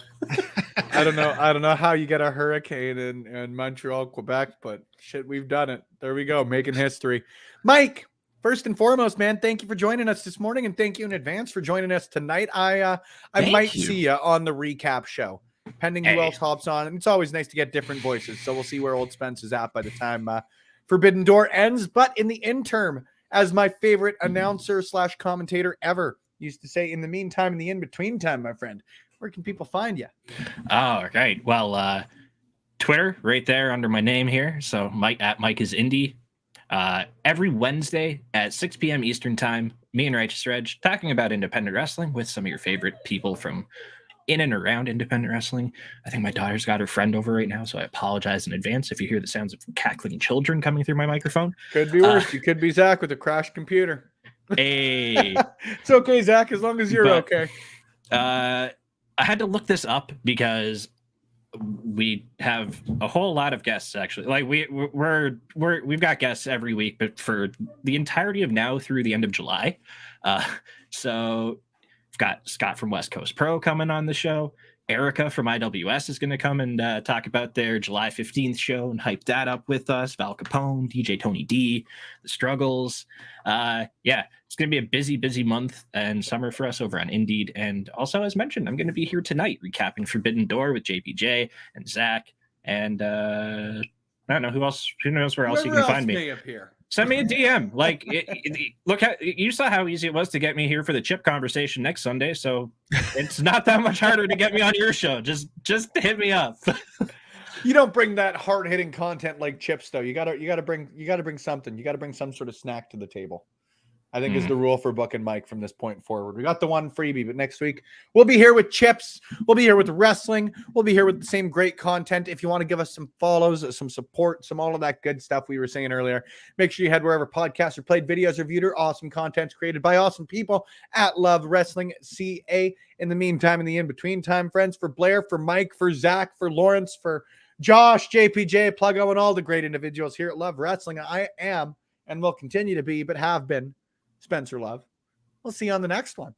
I don't know how you get a hurricane in Montreal, Quebec, but shit, we've done it. There we go, making history. Mike, first and foremost, man, thank you for joining us this morning, and thank you in advance for joining us tonight. I might see you on the recap show, pending who else hops on. And it's always nice to get different voices, so we'll see where old Spence is at by the time Forbidden Door ends. But in the interim, as my favorite announcer / commentator ever used to say, in the meantime, in the in-between time, my friend, where can people find you? Oh, right. Well, Twitter right there under my name here. So Mike is Indie. Every Wednesday at 6 p.m. Eastern time, me and Righteous Reg talking about independent wrestling with some of your favorite people from in and around independent wrestling. I think my daughter's got her friend over right now, so I apologize in advance if you hear the sounds of cackling children coming through my microphone. Could be worse. You could be Zach with a crashed computer. Hey, it's okay, Zach, as long as you're okay. I had to look this up because we have a whole lot of guests actually. Like we've got guests every week, but for the entirety of now through the end of July. So we've got Scott from West Coast Pro coming on the show. Erica from IWS is going to come and talk about their July 15th show and hype that up with us. Val Capone, DJ Tony D, The Struggles. Yeah, it's going to be a busy month and summer for us over on Indeed. And also, as mentioned, I'm going to be here tonight recapping Forbidden Door with JPJ and Zach. And I don't know who knows where else you can find me. Appear. Send me a DM. Like, look how you saw how easy it was to get me here for the chip conversation next Sunday. So it's not that much harder to get me on your show. Just hit me up. You don't bring that hard hitting content like Chips though. You gotta bring something. You gotta bring some sort of snack to the table. I think is the rule for Buck and Mike from this point forward. We got the one freebie, but next week we'll be here with Chips. We'll be here with wrestling. We'll be here with the same great content. If you want to give us some follows, some support, some all of that good stuff we were saying earlier, make sure you head wherever podcasts are played, videos are viewed, or awesome content's created by awesome people at Love Wrestling CA. In the meantime, in the in-between time, friends, for Blair, for Mike, for Zach, for Lawrence, for Josh, JPJ, Pluggo, and all the great individuals here at Love Wrestling, I am and will continue to be, but have been, Spencer Love. We'll see you on the next one.